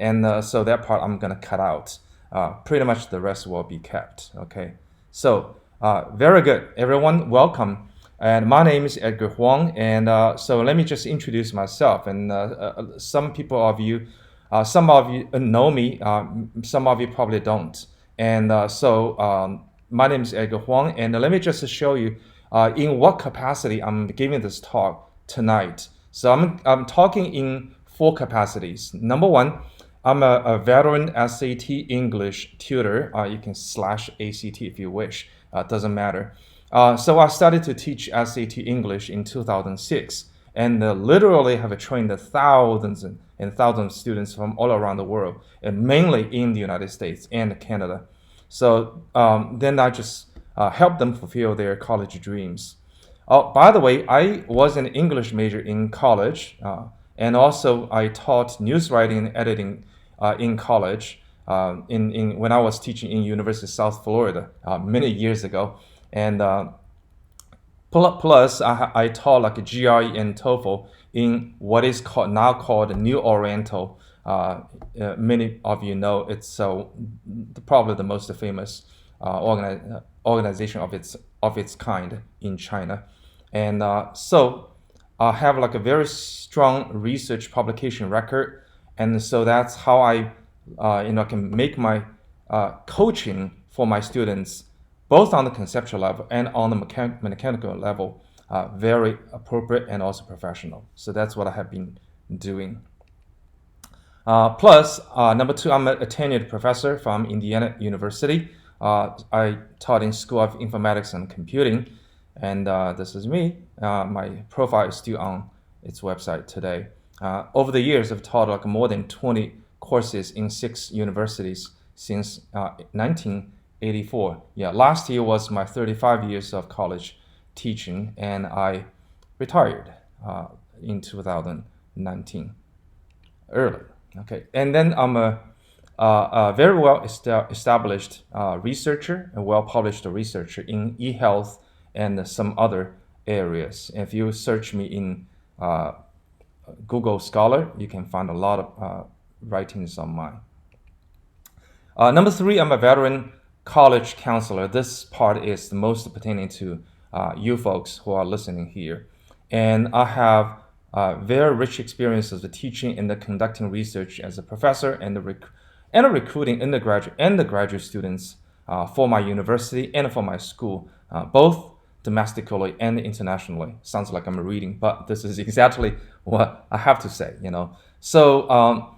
And so that part I'm gonna cut out. Pretty much the rest will be kept. Okay. So very good, everyone. Welcome. And my name is Edgar Huang. And so let me just introduce myself. And some of you know me. Some of you probably don't. And so my name is Edgar Huang. And let me just show you in what capacity I'm giving this talk tonight. So I'm talking in four capacities. Number one, I'm a veteran SAT English tutor. You can slash ACT if you wish. Doesn't matter. So I started to teach SAT English in 2006, and literally have trained thousands and thousands of students from all around the world, and mainly in the United States and Canada. So then I just help them fulfill their college dreams. Oh, by the way, I was an English major in college, and also I taught news writing and editing in college. When I was teaching in University of South Florida many years ago, and plus I taught like a GRE and TOEFL in what is called New Oriental. Many of you know it's probably the most famous organization of its kind in China, and so I have like a very strong research publication record, and so that's how I can make my coaching for my students both on the conceptual level and on the mechanical level very appropriate and also professional. So that's what I have been doing. Plus, number two, I'm a tenured professor from Indiana University. I taught in School of Informatics and Computing, and this is me. My profile is still on its website today. Over the years, I've taught like more than 20 courses in 6 universities since 1984. Yeah, last year was my 35 years of college teaching, and I retired in 2019, early. Okay, and then I'm a very well established researcher, a well-published researcher in e-health and some other areas. If you search me in Google Scholar, you can find a lot of writings on mine. Number three, I'm a veteran college counselor. This part is the most pertaining to you folks who are listening here. And I have very rich experiences of teaching and conducting research as a professor and recruiting undergraduate and the graduate students for my university and for my school, both domestically and internationally. Sounds like I'm reading, but this is exactly what I have to say. So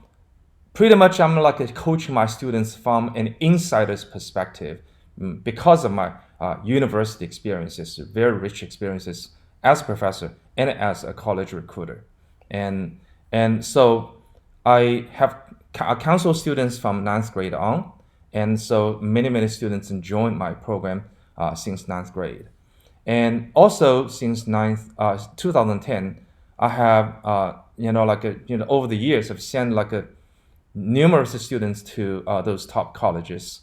pretty much I'm like coaching my students from an insider's perspective because of my university experiences, very rich experiences as a professor and as a college recruiter. And so I have counsel students from ninth grade on, and so many students joined my program since ninth grade. And also since 2010, I have over the years I've sent numerous students to those top colleges.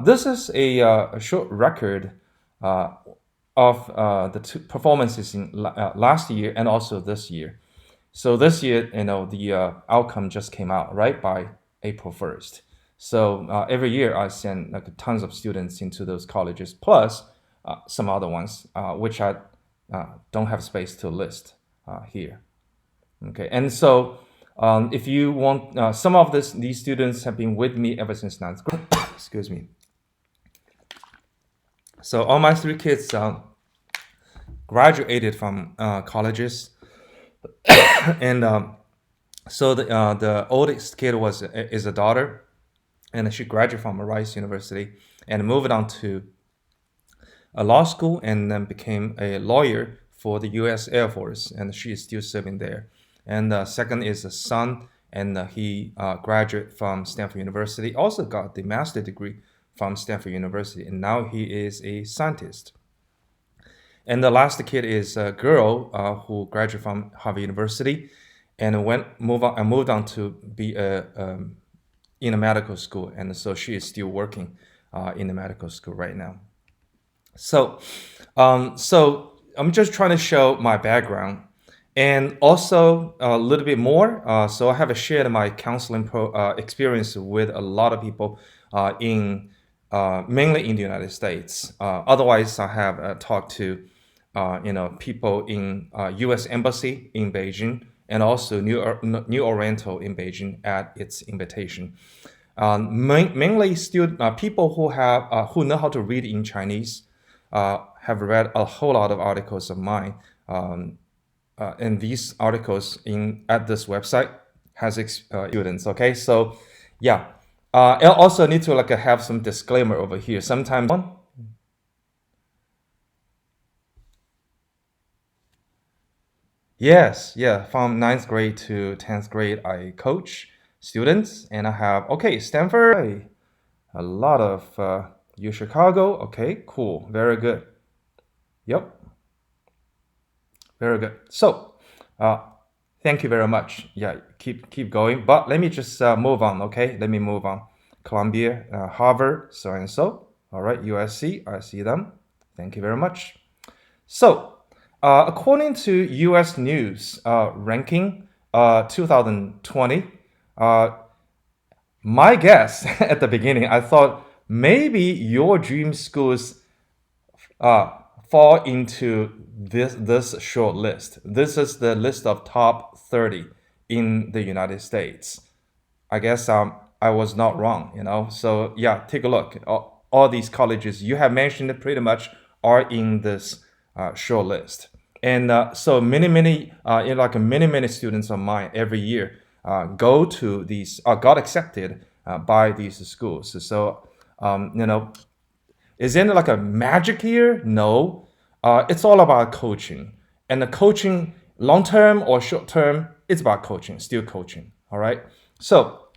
This is a short record of the two performances in last year and also this year. So this year, the outcome just came out right by April 1st. So every year I send tons of students into those colleges, plus some other ones, which I don't have space to list here. Okay, and so if you want, some of these students have been with me ever since ninth grade. Excuse me. So all my 3 kids graduated from colleges, and so the oldest kid is a daughter, and she graduated from Rice University and moved on to a law school and then became a lawyer for the U.S. Air Force, and she is still serving there. And second is a son, and he graduated from Stanford University, also got the master degree from Stanford University, and now he is a scientist. And the last kid is a girl who graduated from Harvard University and moved on to be in a medical school, and so she is still working in the medical school right now. So I'm just trying to show my background, And also a little bit more. So I have shared my counseling experience with a lot of people in mainly in the United States. Otherwise, I have talked to people in U.S. Embassy in Beijing and also New Oriental in Beijing at its invitation. Mainly student people who know how to read in Chinese have read a whole lot of articles of mine. And these articles in at this website has students. Okay, so yeah, I also need to have some disclaimer over here. Sometimes yes, yeah, from ninth grade to 10th grade, I coach students, and I have Stanford, a lot of U Chicago. Okay, cool, very good. Yep, very good. So, uh, thank you very much. Yeah, keep going. But let me just move on. Okay, let me move on. Columbia, Harvard, so and so. All right, USC, I see them. Thank you very much. So, according to U.S. News ranking 2020, my guess at the beginning, I thought maybe your dream schools uh, fall into this short list. This is the list of top 30 in the United States. I guess I was not wrong, So yeah, take a look. All these colleges you have mentioned pretty much are in this short list. And so many students of mine every year go to these got accepted by these schools. So is it like a magic here? No. It's all about coaching. And the coaching, long term or short term, it's about coaching, still coaching. All right. So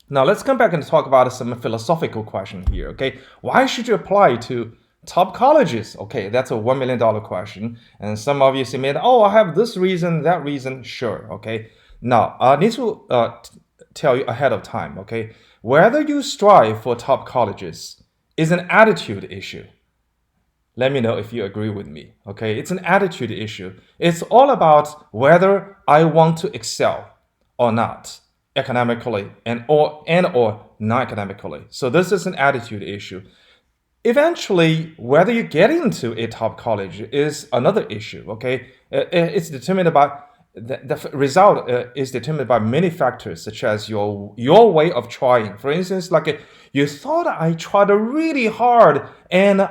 now let's come back and talk about some philosophical question here. Okay. Why should you apply to top colleges? Okay, that's a $1 million question. And some of you say, oh, I have this reason, that reason. Sure. Okay. Now, I need to tell you ahead of time. Okay. Whether you strive for top colleges is an attitude issue. Let me know if you agree with me. Okay, it's an attitude issue. It's all about whether I want to excel or not academically and or non-academically. So this is an attitude issue. Eventually, whether you get into a top college is another issue. Okay, it's determined by the result is determined by many factors, such as your way of trying. For instance, you thought I tried really hard, and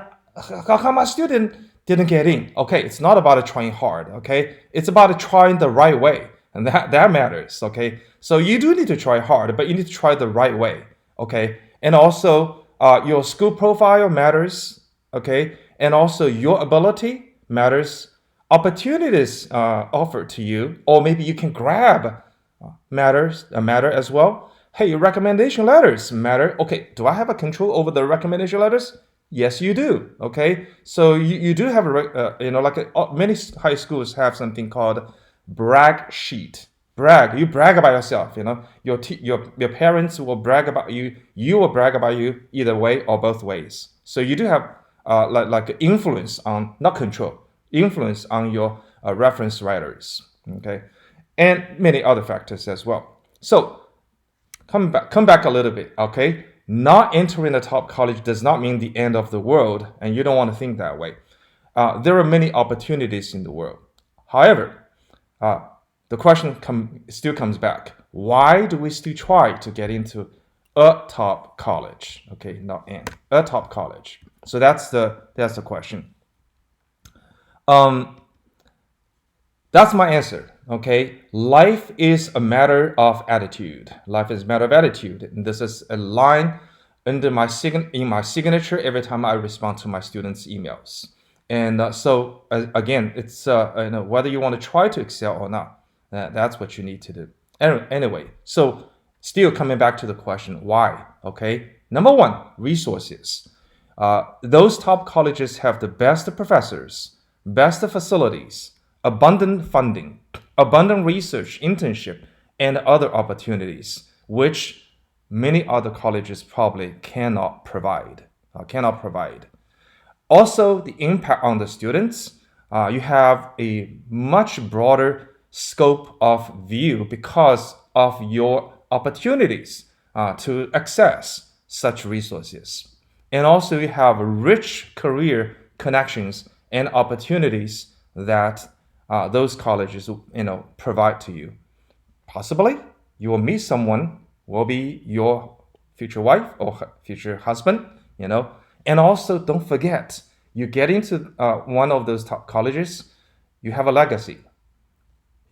how come my student didn't get in? Okay, it's not about trying hard. Okay, it's about trying the right way, and that matters. Okay, so you do need to try hard, but you need to try the right way. Okay, and also your school profile matters. Okay, and also your ability matters. Opportunities offered to you, or maybe you can grab matter as well. Hey, recommendation letters matter. Okay, do I have a control over the recommendation letters? Yes, you do. Okay, so you do have many high schools have something called brag sheet. You brag about yourself. Your parents will brag about you. You will brag about you either way or both ways. So you do have influence on, not control, influence on your reference writers. Okay, and many other factors as well. So come back a little bit. Okay, not entering the top college does not mean the end of the world, and you don't want to think that way. There are many opportunities in the world. However, the question still comes back: why do we still try to get into a top college? Okay, not a top college. So that's the question. That's my answer. Okay, life is a matter of attitude. Life is a matter of attitude. And this is a line under in my signature every time I respond to my students' emails. And again, it's whether you want to try to excel or not. That's what you need to do. Anyway, so still coming back to the question, why? Okay, number one, resources. Those top colleges have the best professors, best facilities, abundant funding, abundant research, internship, and other opportunities, which many other colleges probably cannot provide. Also, the impact on the students. You have a much broader scope of view because of your opportunities to access such resources. And also you have rich career connections and opportunities that those colleges provide to you. Possibly you will meet someone will be your future wife or future husband, and also don't forget, you get into one of those top colleges, you have a legacy.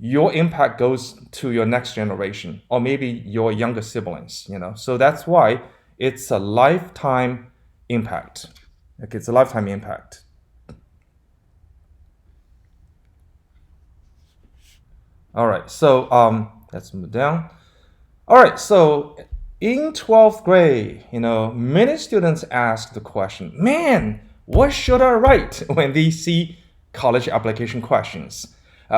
Your impact goes to your next generation or maybe your younger siblings, so that's why it's a lifetime impact. Okay, it's a lifetime impact. All right, so let's move down. All right, so in 12th grade, many students ask the question, man, what should I write when they see college application questions?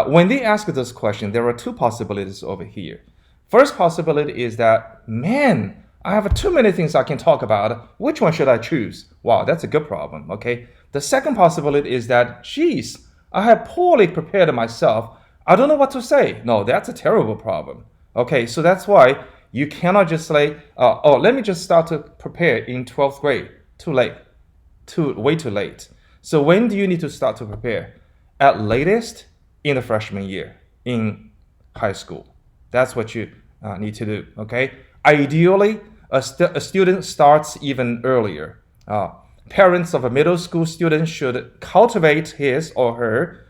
When they ask this question, there are two possibilities over here. First possibility is that, man, I have too many things I can talk about. Which one should I choose? Wow, that's a good problem, okay? The second possibility is that, geez, I have poorly prepared myself. I don't know what to say. No, that's a terrible problem. Okay, so that's why you cannot just say, let me just start to prepare in 12th grade. Too late. Way too late. So when do you need to start to prepare? At latest, in the freshman year in high school. That's what you need to do, okay? Ideally, a student starts even earlier. Parents of a middle school student should cultivate his or her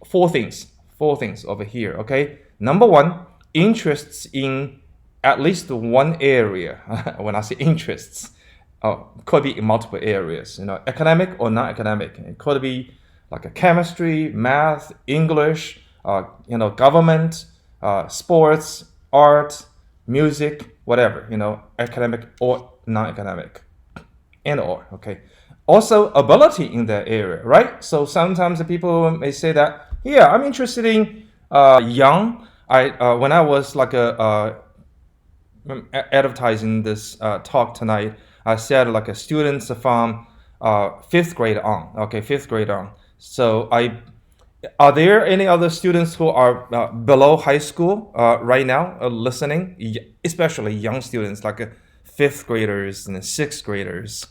four things over here, okay? Number one, interests in at least one area. When I say interests, could be in multiple areas, academic or non-academic. It could be like a chemistry, math, English, government, sports, art, music, whatever, academic or non-academic, okay. Also, ability in that area, right? So sometimes people may say that, yeah, I'm interested in young. When I was like advertising this talk tonight, I said like a students from 5th grade on. Okay, 5th grade on. So are there any other students who are below high school right now listening? Especially young students like 5th graders and 6th graders.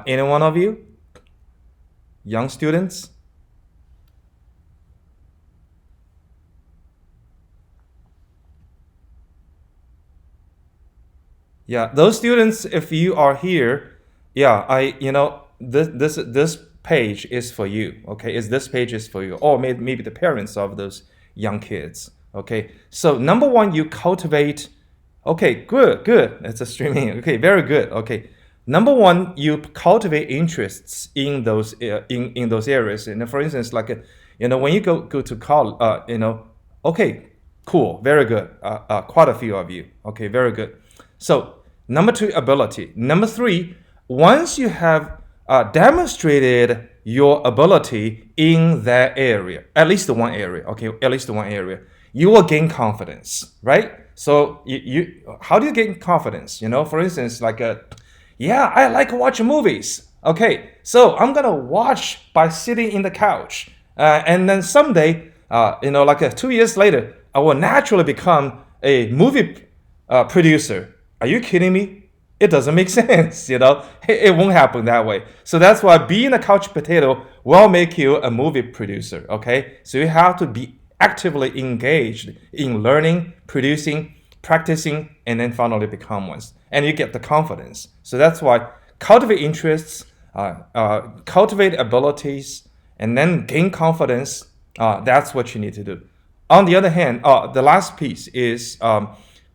Any one of you? Young students? Yeah, those students, if you are here, yeah, this page is for you, okay? This page is for you, or maybe the parents of those young kids, okay? So number one, you cultivate. Okay, good. It's a streaming. Okay, very good. Okay, number one, you cultivate interests in those in those areas. And for instance, like when you go to college, okay, cool, very good. Quite a few of you. Okay, very good. So number two, ability. Number three, once you have demonstrated your ability in that area, at least one area, okay, at least one area, you will gain confidence, right? So how do you gain confidence? For instance, like yeah, I like watching movies. Okay, so I'm gonna watch by sitting in the couch, and then someday, like 2 years later, I will naturally become a movie producer. Are you kidding me? It doesn't make sense, It won't happen that way. So that's why being a couch potato will make you a movie producer, okay? So you have to be actively engaged in learning, producing, practicing, and then finally become one. And you get the confidence. So that's why cultivate interests, cultivate abilities, and then gain confidence. That's what you need to do. On the other hand, the last piece is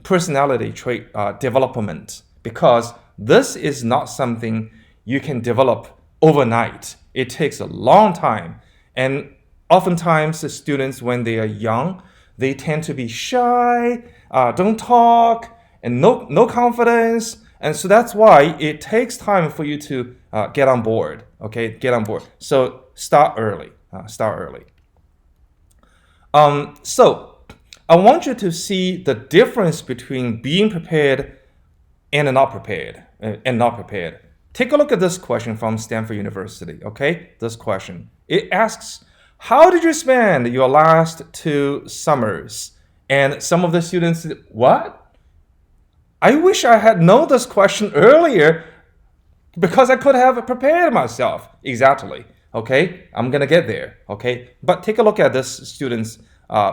personality trait development, because this is not something you can develop overnight. It takes a long time. And oftentimes the students, when they are young, they tend to be shy, don't talk, and no confidence. And so that's why it takes time for you to get on board, okay? Get on board. So start early, So I want you to see the difference between being prepared and not prepared. Take a look at this question from Stanford University, okay? This question. It asks, How did you spend your last 2 summers? And some of the students said, what? I wish I had known this question earlier because I could have prepared myself. Exactly. Okay, I'm gonna get there. Okay, but take a look at this student's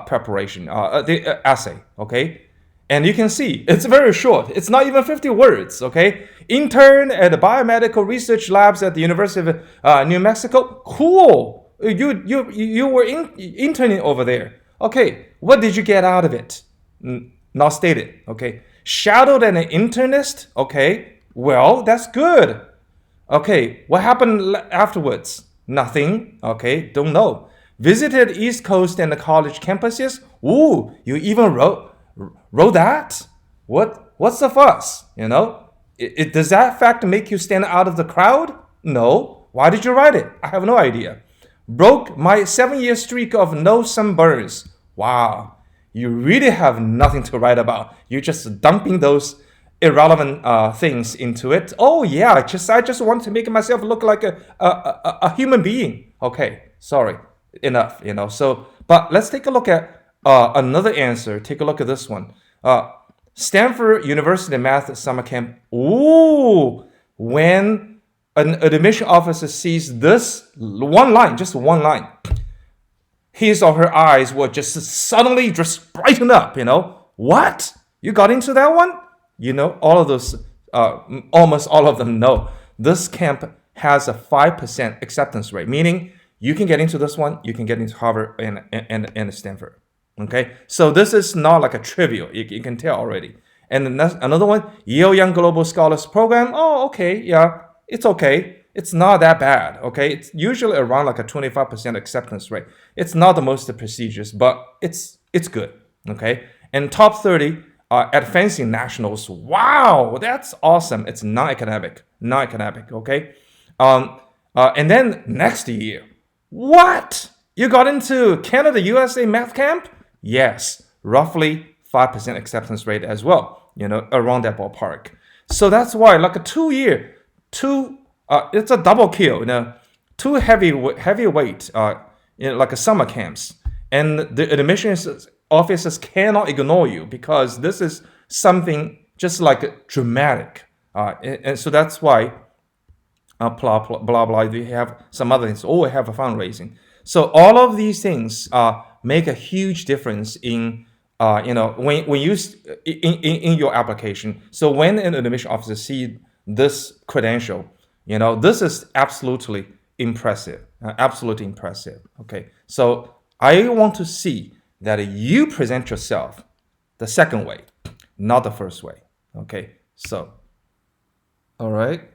preparation, the essay. Okay, and you can see it's very short. It's not even 50 words. Okay, intern at the biomedical research labs at the University of New Mexico. Cool. You were interning over there. Okay, what did you get out of it? Not stated. Okay, shadowed an internist. Okay, well that's good. Okay, what happened afterwards? Nothing. Okay, don't know. Visited East Coast and the college campuses. Ooh, you even wrote that? What's the fuss? You know, does that fact make you stand out of the crowd? No. Why did you write it? I have no idea. Broke my 7-year streak of no sunburns. Wow, you really have nothing to write about. You're just dumping those irrelevant things into it. Oh yeah, I just want to make myself look like a human being. Okay, sorry, enough. You know. So, but let's take a look at another answer. Take a look at this one. Stanford University Math Summer Camp. Ooh, when an admission officer sees this one line, just one line, his or her eyes will just suddenly just brighten up. You know what? You got into that one? You know, all of those, almost all of them know this camp has a 5% acceptance rate, meaning you can get into this one, you can get into Harvard and Stanford. Okay, so this is not like a trivial, you can tell already. And another one, Yale Young Global Scholars Program. Oh, okay, yeah, it's okay. It's not that bad, okay? It's usually around like a 25% acceptance rate. It's not the most prestigious, but it's good, okay? And top 30 at Fencing Nationals. Wow, that's awesome. It's non-academic, okay? And then next year, what? You got into Canada USA Math Camp? Yes, roughly 5% acceptance rate as well, you know, around that ballpark. So that's why like a 2-year, it's a double kill, you know, 2 heavyweight, you know, like a summer camps. And the admissions officers cannot ignore you because this is something just like dramatic. And so that's why blah, blah, blah. They have some other things. Oh, we have a fundraising. So all of these things make a huge difference in, you know, when you in your application. So when an admission officer see this credential, you know, this is absolutely impressive. Okay, so I want to see that you present yourself the second way, not the first way. Okay, so, all right.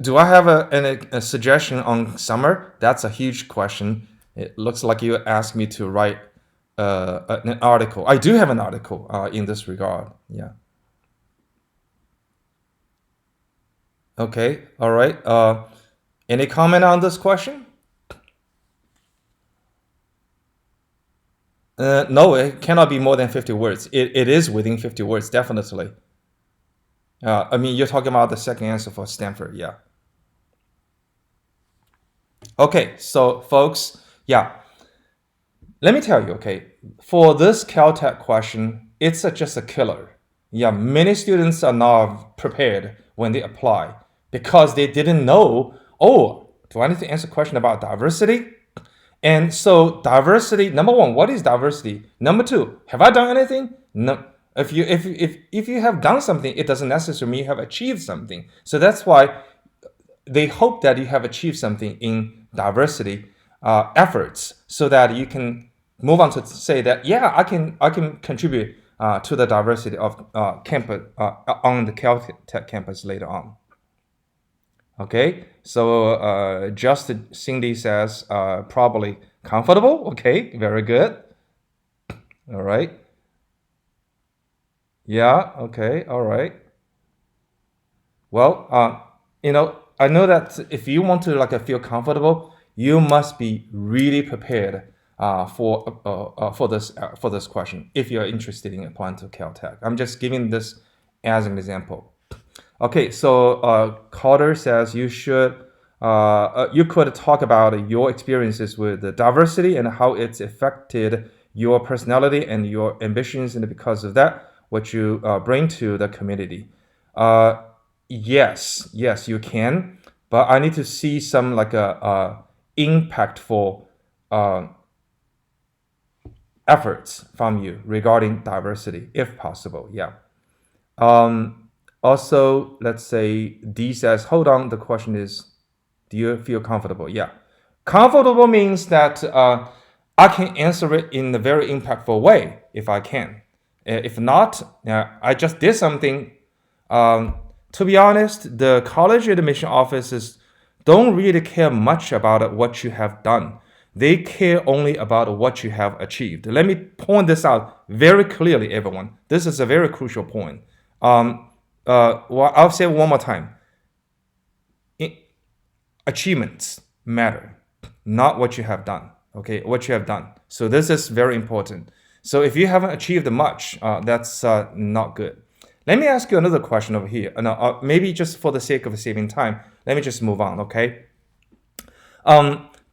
Do I have a suggestion on summer? That's a huge question. It looks like you asked me to write an article. I do have an article in this regard. Yeah. Okay, all right. Any comment on this question? No, it cannot be more than 50 words. It is within 50 words, definitely. I mean, you're talking about the second answer for Stanford, yeah. Okay, so folks, yeah. Let me tell you, okay, for this Caltech question, it's just a killer. Yeah, many students are not prepared when they apply because they didn't know, oh, do I need to answer a question about diversity? And so diversity, number one, what is diversity? Number two, have I done anything? No. If you have done something, it doesn't necessarily mean you have achieved something. So that's why they hope that you have achieved something in diversity efforts, so that you can move on to say that, yeah, I can contribute to the diversity of campus on the Caltech campus later on. Okay, so just Cindy says probably comfortable. Okay, very good. All right. Yeah, okay, all right. Well, you know, I know that if you want to like feel comfortable, you must be really prepared for this question if you're interested in applying to Caltech. I'm just giving this as an example. Okay, so Carter says you should You could talk about your experiences with the diversity and how it's affected your personality and your ambitions, and because of that, what you bring to the community. Uh, yes, you can, but I need to see some like a impactful uh, efforts from you regarding diversity, if possible. Yeah. Also, let's say D says, hold on, the question is, do you feel comfortable? Yeah. Comfortable means that I can answer it in a very impactful way if I can. If not, I just did something. To be honest, the college admission offices don't really care much about what you have done. They care only about what you have achieved. Let me point this out very clearly, everyone. This is a very crucial point. Well, I'll say it one more time. Achievements matter, not what you have done. Okay, what you have done. So this is very important. So if you haven't achieved much, that's not good. Let me ask you another question over here. Maybe just for the sake of saving time, let me just move on. Okay.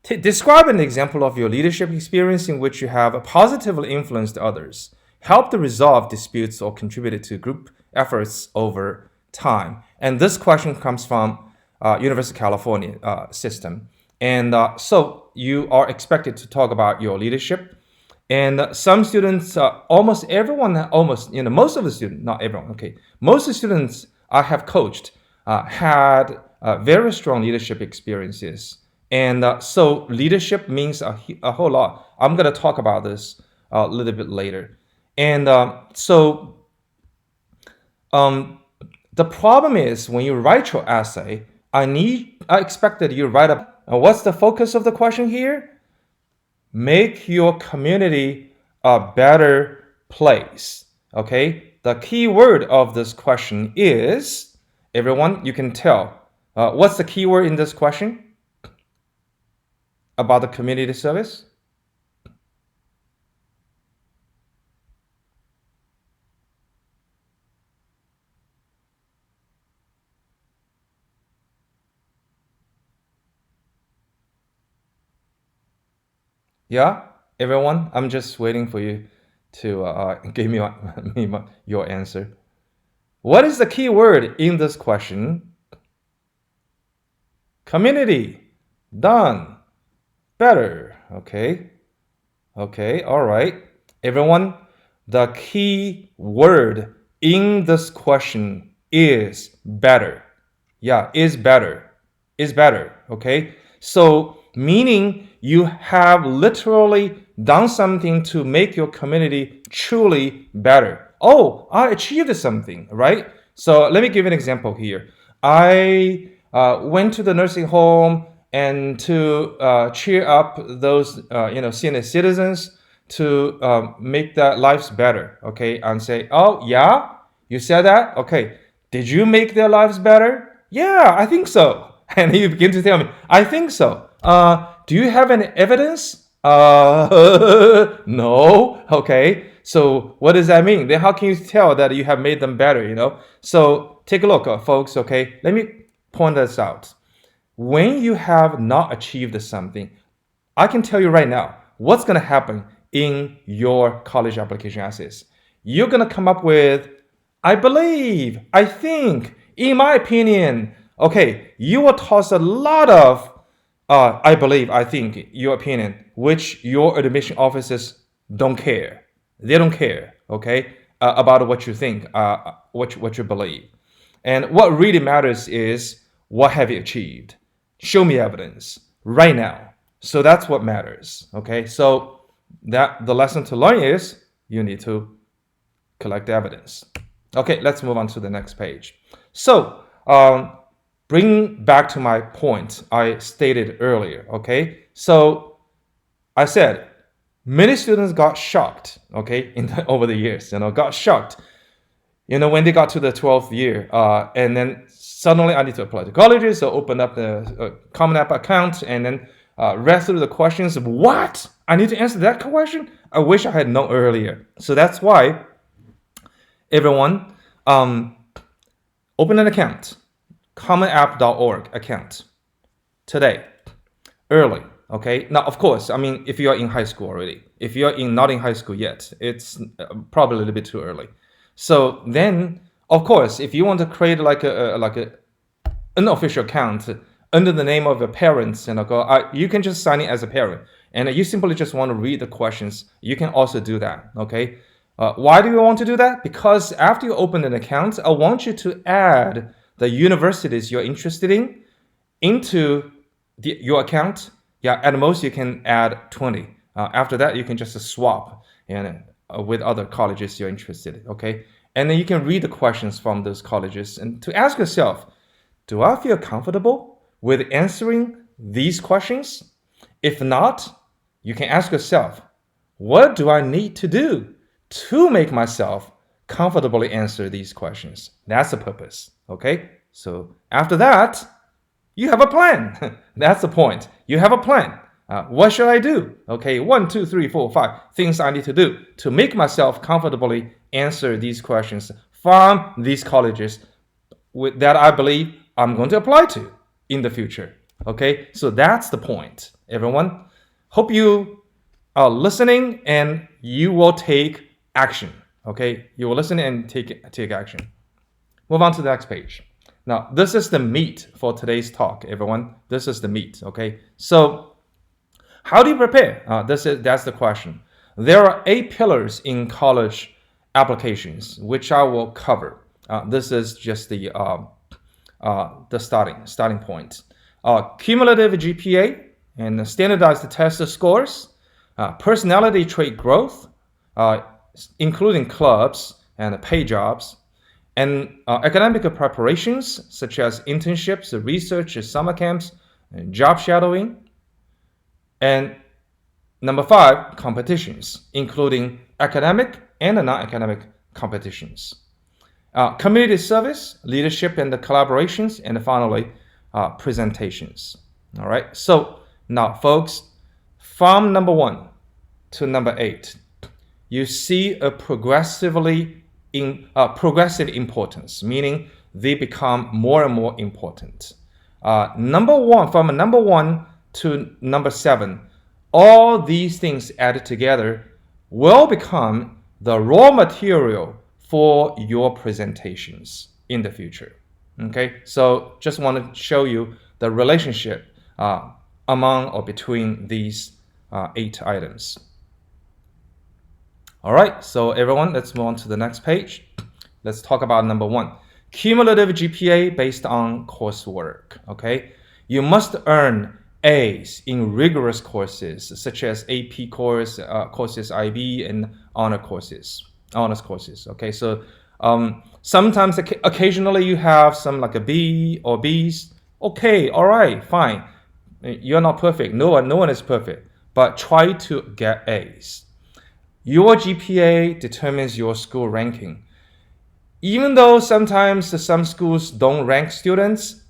Describe an example of your leadership experience in which you have positively influenced others, helped resolve disputes, or contributed to group efforts over time. And this question comes from University of California system. And so you are expected to talk about your leadership. And some students, almost everyone, most of the students, not everyone, okay, most of the students I have coached had very strong leadership experiences. And so leadership means a whole lot. I'm going to talk about this a little bit later. And the problem is when you write your essay, I expect that you write up. What's the focus of the question here? Make your community a better place. Okay. The key word of this question is, everyone, you can tell. What's the key word in this question about the community service? Yeah, everyone, I'm just waiting for you to give me your answer. What is the key word in this question? Community. Done. Better. Okay. Okay. All right. Everyone, the key word in this question is better. Yeah, is better. Is better. Okay. So, meaning you have literally done something to make your community truly better. Oh, I achieved something, right? So let me give an example here. I went to the nursing home and to cheer up those senior citizens to make their lives better. Okay, and say, oh yeah, you said that. Okay, did you make their lives better? Yeah, I think so. And you begin to tell me, I think so. Do you have any evidence? No. Okay. So what does that mean? Then how can you tell that you have made them better? So take a look, folks. Okay. Let me point this out. When you have not achieved something, I can tell you right now what's going to happen in your college application essays. You're going to come up with, I believe, I think, in my opinion. Okay, you will toss a lot of I believe, I think, your opinion, which your admission officers don't care. They don't care, okay, about what you think, what you believe. And what really matters is, what have you achieved? Show me evidence right now. So that's what matters, okay? So that the lesson to learn is you need to collect evidence. Okay, let's move on to the next page. So bring back to my point I stated earlier, okay? So I said many students got shocked, okay, over the years, got shocked, when they got to the 12th year, and then suddenly I need to apply to colleges, so open up the Common App account, and then read through the questions. What? I need to answer that question? I wish I had known earlier. So that's why, everyone, open an account. commonapp.org account. today, early. Okay. Now, of course, I mean, if you are in high school already, if you're not in high school yet, it's probably a little bit too early. So then, of course, if you want to create like a an official account under the name of your parents, you can just sign in as a parent, and you simply just want to read the questions. You can also do that. Okay. Why do you want to do that? Because after you open an account, I want you to add the universities you're interested in into your account. Yeah, at most you can add 20. After that, you can just swap and with other colleges you're interested in. Okay, and then you can read the questions from those colleges and to ask yourself, do I feel comfortable with answering these questions? If not, you can ask yourself, what do I need to do to make myself comfortably answer these questions? That's the purpose. Okay, so after that, you have a plan. That's the point. You have a plan. What should I do? Okay, 1, 2, 3, 4, 5 things I need to do to make myself comfortably answer these questions from these colleges that I believe I'm going to apply to in the future. Okay, so that's the point, everyone. Hope you are listening and you will take action. Okay, you will listen and take action. Move on to the next page. Now, this is the meat for today's talk, everyone. This is the meat, okay? So, how do you prepare? That's the question. There are 8 pillars in college applications, which I will cover. This is just the starting point. Cumulative GPA and standardized test scores, personality trait growth, including clubs and paid jobs, and academic preparations such as internships, research, summer camps, and job shadowing. And number 5, competitions, including academic and non-academic competitions. Community service, leadership and collaborations, and finally, presentations. All right. So now, folks, from number 1 to number 8, you see a progressive importance, meaning they become more and more important. From number 1 to number 7, all these things added together will become the raw material for your presentations in the future. Okay, so just want to show you the relationship among or between these 8 items. All right, so everyone, let's move on to the next page. Let's talk about number 1, cumulative GPA based on coursework. Okay, you must earn A's in rigorous courses such as AP courses, IB, and honors courses. Okay, so sometimes, occasionally, you have some like a B or B's. Okay, all right, fine. You're not perfect. No one is perfect, but try to get A's. Your GPA determines your school ranking. Even though sometimes some schools don't rank students,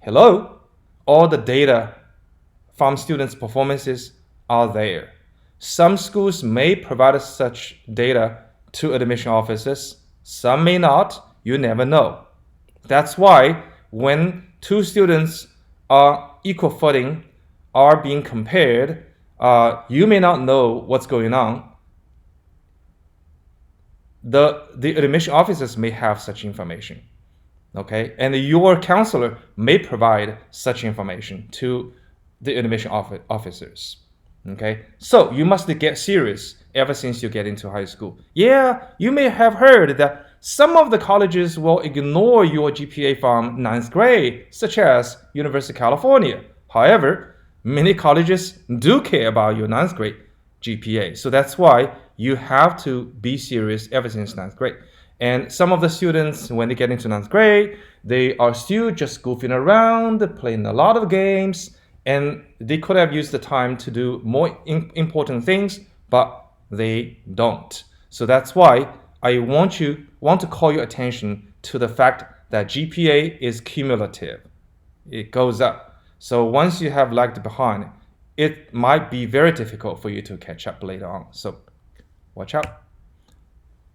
all the data from students' performances are there. Some schools may provide such data to admission officers, some may not, you never know. That's why when 2 students are equal footing, are being compared, you may not know what's going on. The admission officers may have such information, okay? And your counselor may provide such information to the admission officers, okay? So you must get serious ever since you get into high school. Yeah, you may have heard that some of the colleges will ignore your GPA from 9th grade, such as University of California. However, many colleges do care about your 9th grade GPA. So that's why you have to be serious ever since 9th grade. And some of the students, when they get into 9th grade, they are still just goofing around, playing a lot of games, and they could have used the time to do more important things, but they don't. So that's why I want to call your attention to the fact that GPA is cumulative. It goes up. So once you have lagged behind, it might be very difficult for you to catch up later on. So watch out.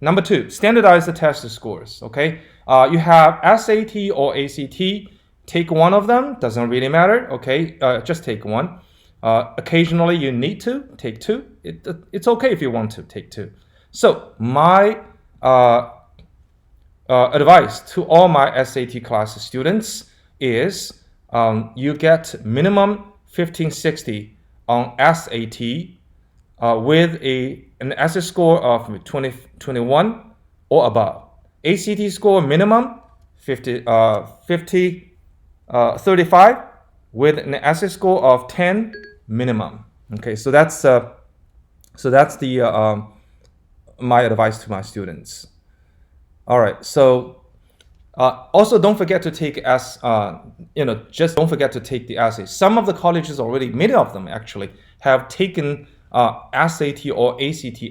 Number 2, standardize the test scores. Okay, you have SAT or ACT. Take one of them, doesn't really matter, okay? Just take one. Occasionally you need to take two. It's okay if you want to take two. So my advice to all my SAT class students is you get minimum 1560 on SAT with an SAT score of 21 or above. ACT score minimum 35 with an SAT score of 10 minimum. Okay, so that's the my advice to my students. All right, so also don't forget to take just don't forget to take the essay. Some of the colleges already, many of them actually, have taken SAT or ACT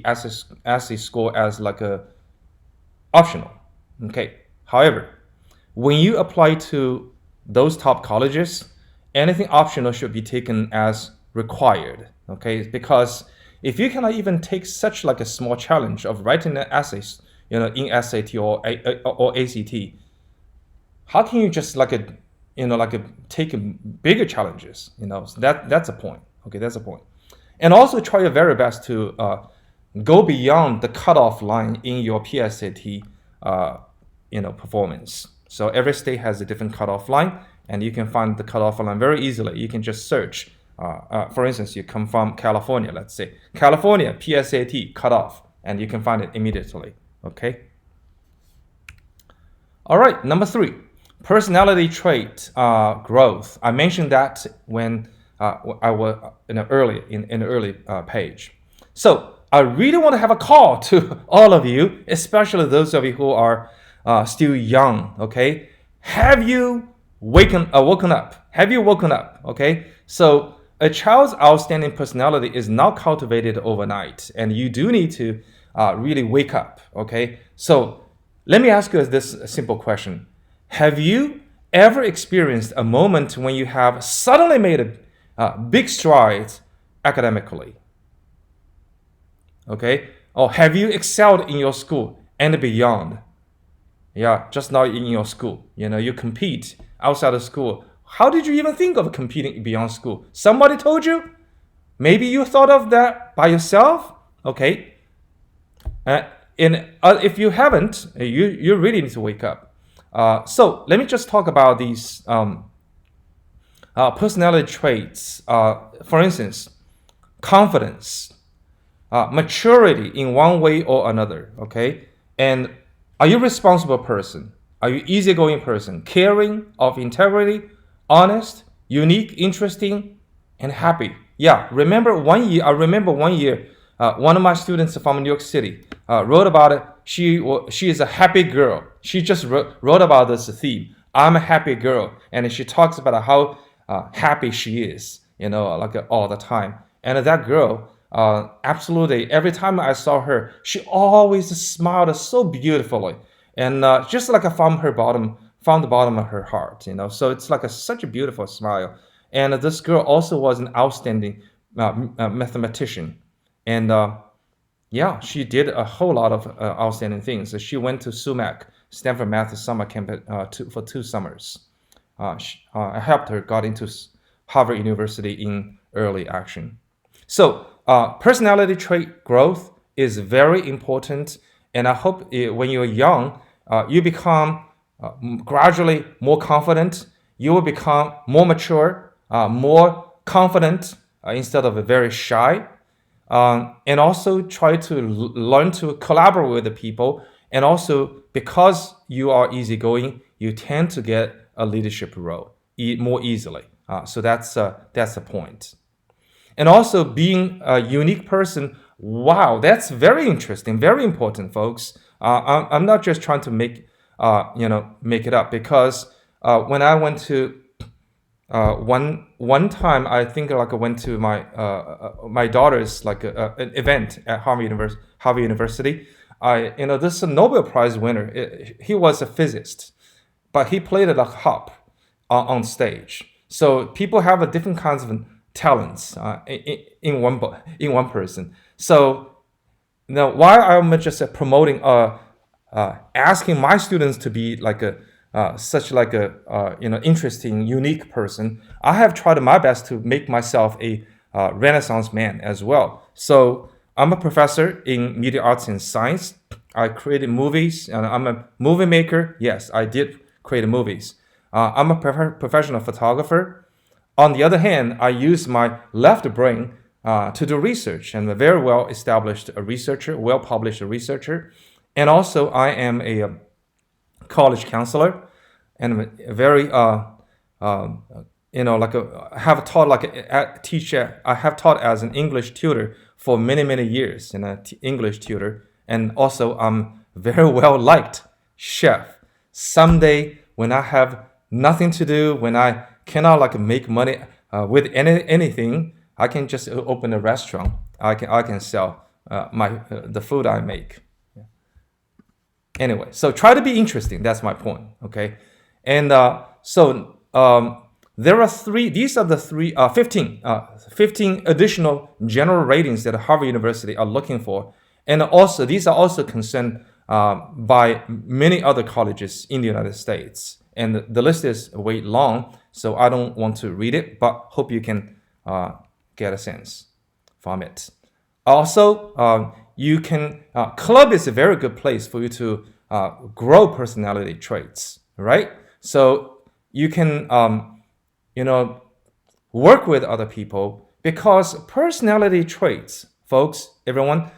essay score as like a optional. Okay. However, when you apply to those top colleges, anything optional should be taken as required. Okay, because if you cannot even take such like a small challenge of writing an essay, in SAT or ACT, how can you just take bigger challenges? So that's a point. Okay, that's a point. And also try your very best to go beyond the cutoff line in your PSAT, performance. So every state has a different cutoff line, and you can find the cutoff line very easily. You can just search. For instance, you come from California, let's say California PSAT cutoff, and you can find it immediately. Okay. All right, number 3, personality trait growth. I mentioned that when I was in an early page. So I really want to have a call to all of you, especially those of you who are still young. Okay, have you woken up? Have you woken up? Okay, so a child's outstanding personality is not cultivated overnight, and you do need to really wake up. Okay, so let me ask you this simple question: have you ever experienced a moment when you have suddenly made a big strides academically? Okay, or have you excelled in your school and beyond? Yeah, just not in your school. You compete outside of school. How did you even think of competing beyond school? Somebody told you? Maybe you thought of that by yourself? Okay. If you haven't, you really need to wake up. So let me just talk about these personality traits. For instance, confidence, maturity in one way or another. Okay, and are you a responsible person? Are you easygoing person, caring, of integrity, honest, unique, interesting, and happy? Yeah, I remember one year, one of my students from New York City wrote about it. She is a happy girl. She just wrote about this theme. I'm a happy girl, and she talks about how happy she is, all the time. And that girl, absolutely, every time I saw her, she always smiled so beautifully, and just like from the bottom of her heart, So it's like such a beautiful smile. And this girl also was an outstanding mathematician, and she did a whole lot of outstanding things. She went to SUMAC, Stanford Math Summer Camp, for 2 summers. I helped her got into Harvard University in early action. So personality trait growth is very important, and I hope when you're young, you become gradually more confident. You will become more mature, more confident instead of very shy, and also try to learn to collaborate with the people. And also, because you are easygoing, you tend to get a leadership role more easily. So that's the point. And also being a unique person. Wow, that's very interesting, very important, folks. I'm not just trying to make it up, because when I went to one time, I think I went to my daughter's an event at Harvard University. This is a Nobel Prize winner. He was a physicist, but he played a harp on stage. So people have a different kinds of talents in one person. So now, why I'm just promoting asking my students to be like such like a interesting, unique person, I have tried my best to make myself a Renaissance man as well. So I'm a professor in media arts and science. I created movies, and I'm a movie maker. Yes, I did create movies. I'm a professional photographer. On the other hand, I use my left brain to do research, and a very well established researcher, well published researcher. And also, I am a college counselor, and a very I have taught like a teacher. I have taught as an English tutor for many years, and an English tutor, and also I'm very well liked chef. Someday when I have nothing to do, when I cannot like make money with anything, I can just open a restaurant. I can sell the food I make. Anyway, so try to be interesting. That's my point. Okay, and there are three. These are the 15 additional general ratings that Harvard University are looking for, and also these are also concerned by many other colleges in the United States. And the list is way long, so I don't want to read it, but hope you can get a sense from it. Also, you can club is a very good place for you to grow personality traits, right? So you can work with other people, because personality traits, folks, everyone,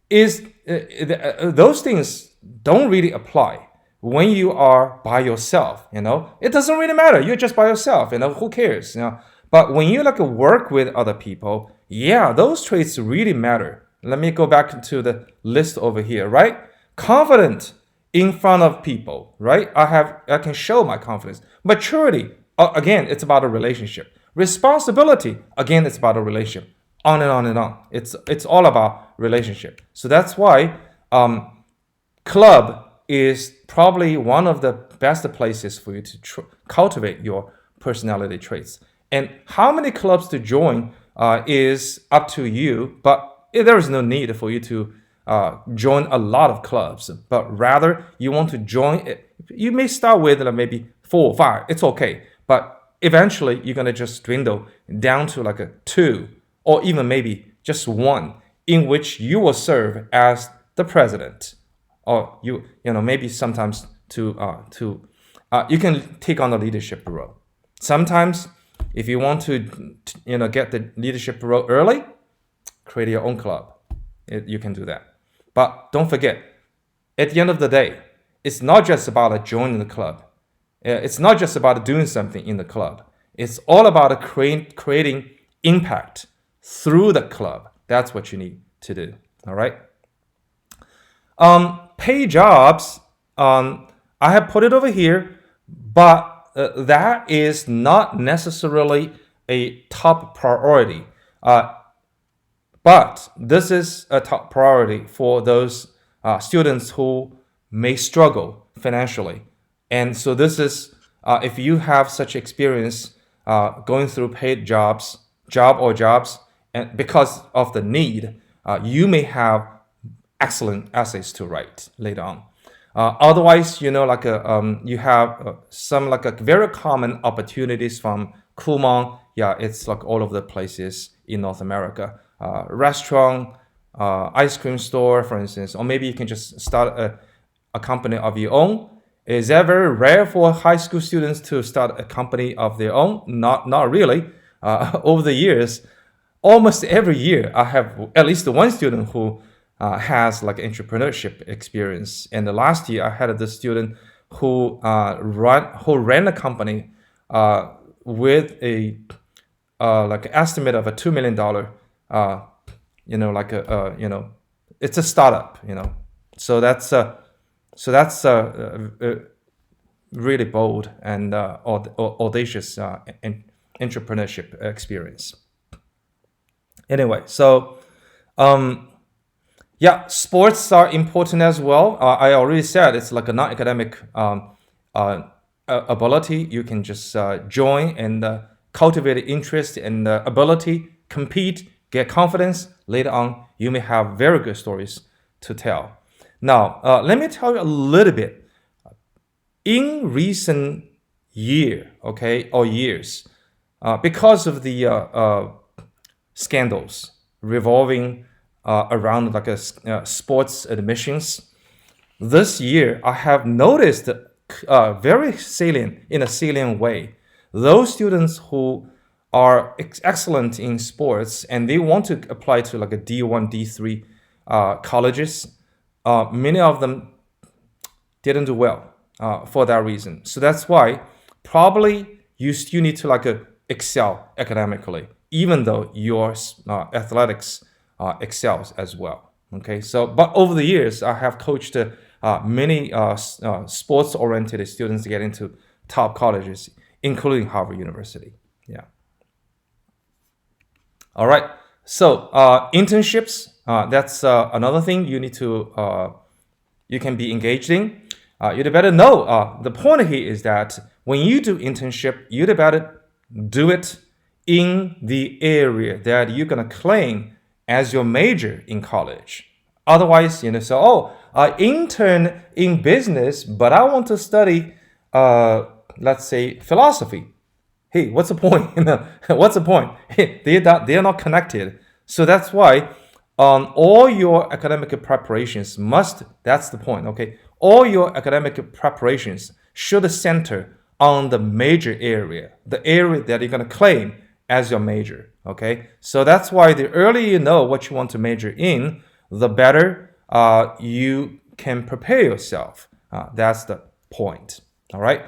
is those things don't really apply when you are by yourself. It doesn't really matter. You're just by yourself. Who cares? But when you like work with other people, yeah, those traits really matter. Let me go back to the list over here, right? Confident in front of people, right? I can show my confidence. Maturity, again, it's about a relationship. Responsibility, again, it's about a relationship. On and on and on. It's all about relationship. So that's why club is probably one of the best places for you to cultivate your personality traits. And how many clubs to join is up to you, but there is no need for you to join a lot of clubs, but rather you want to join it. You may start with maybe 4 or 5. It's okay, but eventually you're gonna just dwindle down to like a 2, or even maybe just 1, in which you will serve as the president, or maybe sometimes you can take on the leadership role. Sometimes, if you want to get the leadership role early, create your own club. You can do that. But don't forget, at the end of the day, it's not just about joining the club. It's not just about doing something in the club. It's all about creating impact through the club. That's what you need to do. All right. Paid jobs. I have put it over here, but that is not necessarily a top priority. But this is a top priority for those students who may struggle financially. And so this is, if you have such experience going through paid jobs, and because of the need, you may have excellent essays to write later on. Otherwise, you have some very common opportunities from Kumon. Yeah, it's like all over the places in North America. Restaurant, ice cream store, for instance, or maybe you can just start a company of your own. Is that very rare for high school students to start a company of their own? Not really. Over the years, almost every year, I have at least one student who has like entrepreneurship experience. And the last year, I had this student who ran a company with a estimate of a $2 million. It's a startup. So that's really bold and audacious entrepreneurship experience. Anyway, so sports are important as well. I already said it's like a non-academic ability. You can just join and cultivate interest and ability, compete, get confidence. Later on, you may have very good stories to tell. Now, let me tell you a little bit. in recent year, okay, or years, because of the scandals revolving around like sports admissions, this year I have noticed very salient, in a salient way, those students who are excellent in sports and they want to apply to like a D1, D3 colleges, many of them didn't do well for that reason. So that's why probably you still need to like excel academically, even though your athletics excels as well. Okay, so but over the years, I have coached many sports-oriented students to get into top colleges, including Harvard University. Yeah. All right. So internships, that's another thing you need to you can be engaged in. You'd better know the point here is that when you do internship, you'd better do it in the area that you're gonna claim as your major in college. Otherwise, so I intern in business, but I want to study, let's say, philosophy. Hey, what's the point? What's the point? They are not connected. So that's why all your academic preparations that's the point, okay? All your academic preparations should center on the major area, the area that you're going to claim as your major, okay? So that's why the earlier you know what you want to major in, the better you can prepare yourself. That's the point, all right?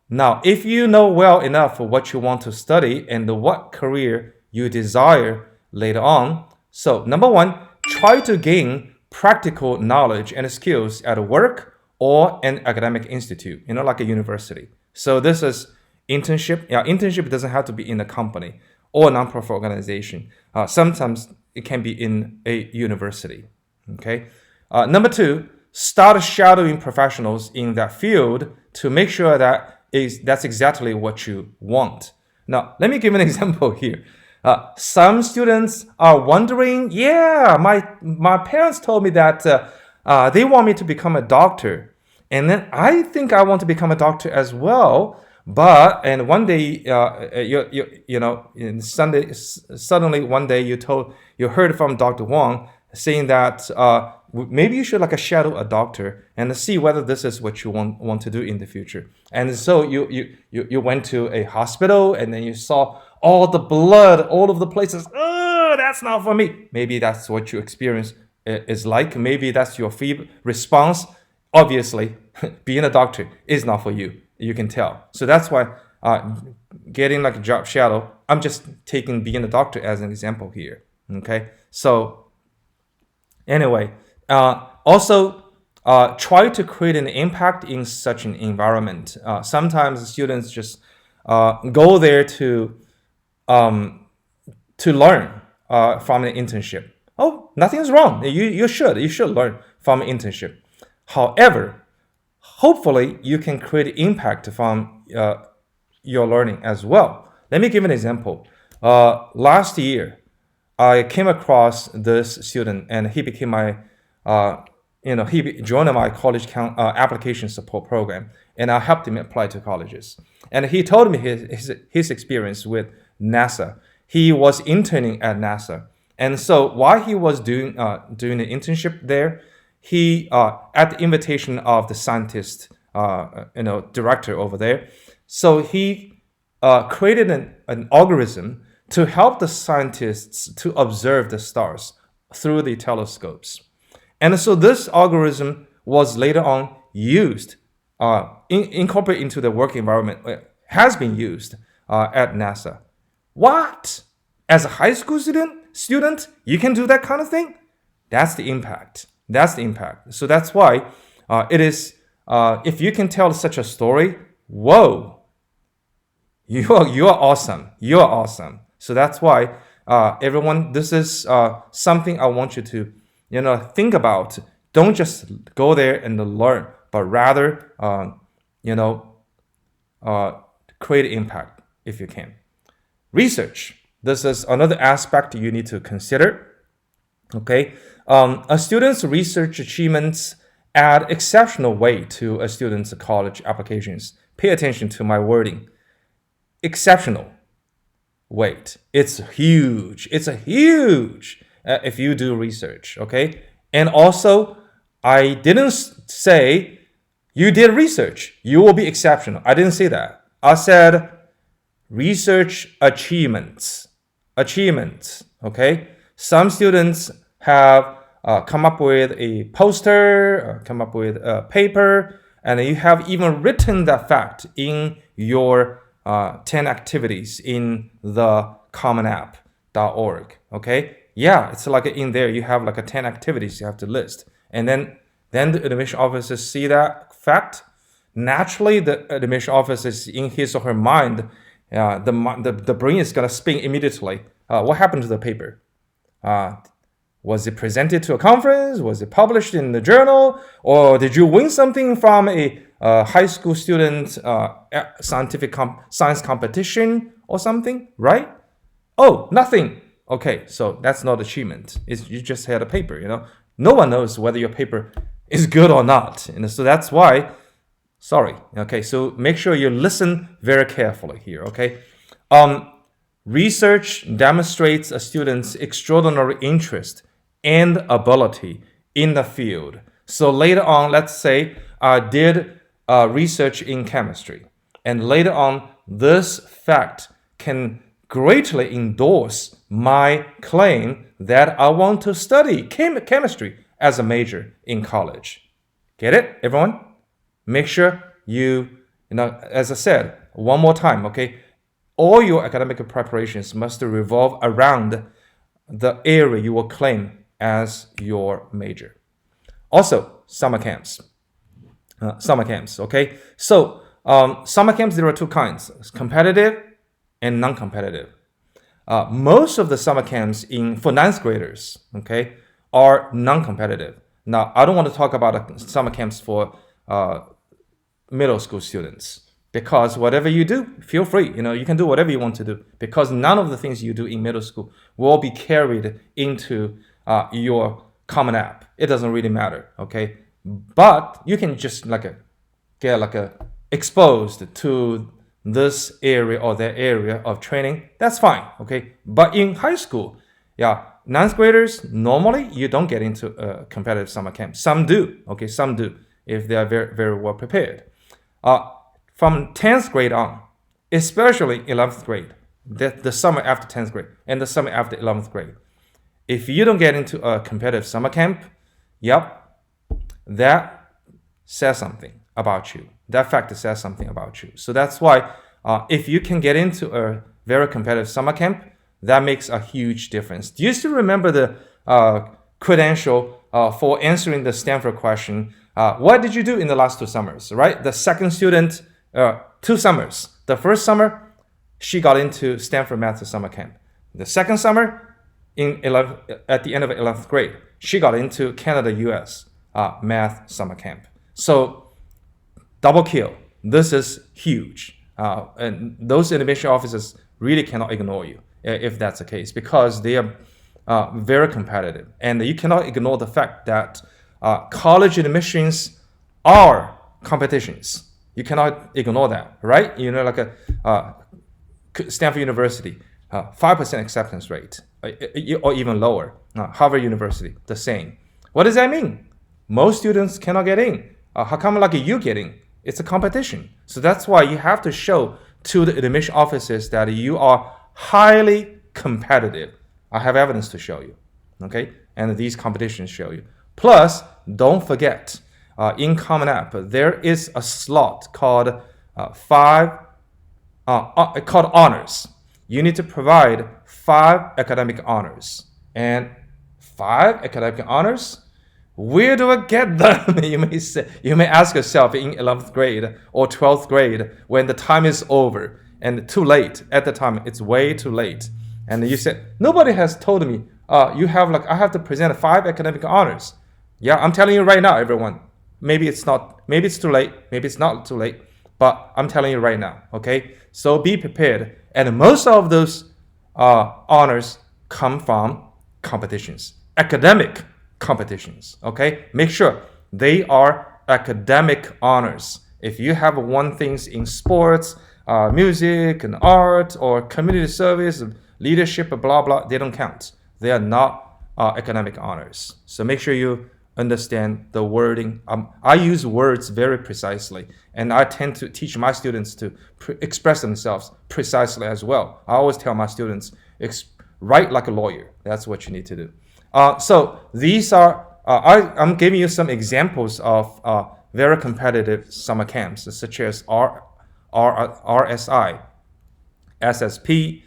Now, if you know well enough what you want to study and what career you desire later on, so number one, try to gain practical knowledge and skills at work or an academic institute, like a university. So this is internship. Yeah, internship doesn't have to be in a company or a nonprofit organization. Sometimes it can be in a university. Okay. Number two, start shadowing professionals in that field to make sure that's exactly what you want. Now, let me give an example here. Some students are wondering, my parents told me that they want me to become a doctor. And then I think I want to become a doctor as well. And one day, suddenly one day you heard from Dr. Huang saying that maybe you should like shadow a doctor and see whether this is what you want to do in the future. And so you went to a hospital and then you saw all the blood all over the places. Oh, that's not for me. Maybe that's what your experience is like. Maybe that's your response. Obviously, being a doctor is not for you. You can tell. So that's why getting like a job shadow, I'm just taking being a doctor as an example here. Okay. So anyway, also try to create an impact in such an environment. Sometimes students just go there to learn from an internship. Oh, nothing's wrong. You should learn from an internship. However, hopefully you can create impact from your learning as well. Let me give an example. Last year, I came across this student and he became my, he joined my college application support program, and I helped him apply to colleges. And he told me his experience with NASA. He was interning at NASA. And so while he was doing an internship there, he, at the invitation of the scientist, director over there, so he created an algorithm to help the scientists to observe the stars through the telescopes. And so this algorithm was later on used, incorporated into the work environment, has been used at NASA. What? As a high school student, you can do that kind of thing? That's the impact. So that's why it is, if you can tell such a story, whoa, you are awesome. You are awesome. So that's why everyone, this is something I want you to, think about. Don't just go there and learn, but rather, create impact if you can. Research. This is another aspect you need to consider. Okay. A student's research achievements add exceptional weight to a student's college applications. Pay attention to my wording. Exceptional weight. It's huge. It's a huge if you do research, okay? And also, I didn't say you did research, you will be exceptional. I didn't say that. I said research achievements. Achievements, okay? Some students have come up with a poster, come up with a paper, and you have even written that fact in your 10 activities in the commonapp.org, okay? Yeah, it's like in there, you have like a 10 activities you have to list. And then the admission officers see that fact. Naturally, the admission officers in his or her mind, the brain is going to spin immediately. What happened to the paper? Was it presented to a conference? Was it published in the journal? Or did you win something from a high school student science competition or something, right? Oh, nothing. Okay, so that's not achievement. You just had a paper, No one knows whether your paper is good or not. So that's why, sorry. Okay, so make sure you listen very carefully here, okay? Research demonstrates a student's extraordinary interest and ability in the field. So later on, let's say I did research in chemistry, and later on, this fact can greatly endorse my claim that I want to study chemistry as a major in college. Get it, everyone? Make sure you as I said, one more time, okay? All your academic preparations must revolve around the area you will claim as your major. Also, summer camps. Okay? So, summer camps, there are two kinds, competitive and non-competitive. Most of the summer camps for ninth graders, okay, are non-competitive. Now, I don't want to talk about summer camps for middle school students, because whatever you do, feel free. You can do whatever you want to do, because none of the things you do in middle school will be carried into your Common App. It doesn't really matter, okay? But you can just get exposed to this area or that area of training. That's fine, okay? But in high school, ninth graders, normally you don't get into a competitive summer camp. Some do, okay? Some do, if they are very, very well prepared. From 10th grade on, especially 11th grade, the summer after 10th grade and the summer after 11th grade, if you don't get into a competitive summer camp, that says something about you. That fact says something about you. So that's why if you can get into a very competitive summer camp, that makes a huge difference. Do you still remember the credential for answering the Stanford question? What did you do in the last 2 summers, right? The second student, 2 summers. The first summer, she got into Stanford Math Summer Camp. The second summer, at the end of 11th grade, she got into Canada-US Math Summer Camp. So, double kill. This is huge. And those admission officers really cannot ignore you if that's the case, because they are very competitive. And you cannot ignore the fact that college admissions are competitions. You cannot ignore that, right? Stanford University, 5% acceptance rate, or even lower. Harvard University, the same. What does that mean? Most students cannot get in. How come you get in? It's a competition. So that's why you have to show to the admission officers that you are highly competitive. I have evidence to show you, okay? And these competitions show you. Plus, don't forget, in Common App, there is a slot called called honors. You need to provide 5 academic honors. And 5 academic honors? Where do I get them? You may ask yourself in 11th grade or 12th grade when the time is over and too late. At the time, it's way too late. And you said, nobody has told me I have to present 5 academic honors. Yeah, I'm telling you right now, everyone. Maybe it's too late, maybe it's not too late, but I'm telling you right now, okay? So be prepared. And most of those honors come from competitions, academic competitions, okay? Make sure They are academic honors. If you have won things in sports, music and art, or community service, leadership, blah, blah, they don't count. They are not academic honors. So make sure you understand the wording. I use words very precisely, and I tend to teach my students to express themselves precisely as well. I always tell my students, write like a lawyer. That's what you need to do. So these are, I'm giving you some examples of very competitive summer camps, such as RSI, SSP,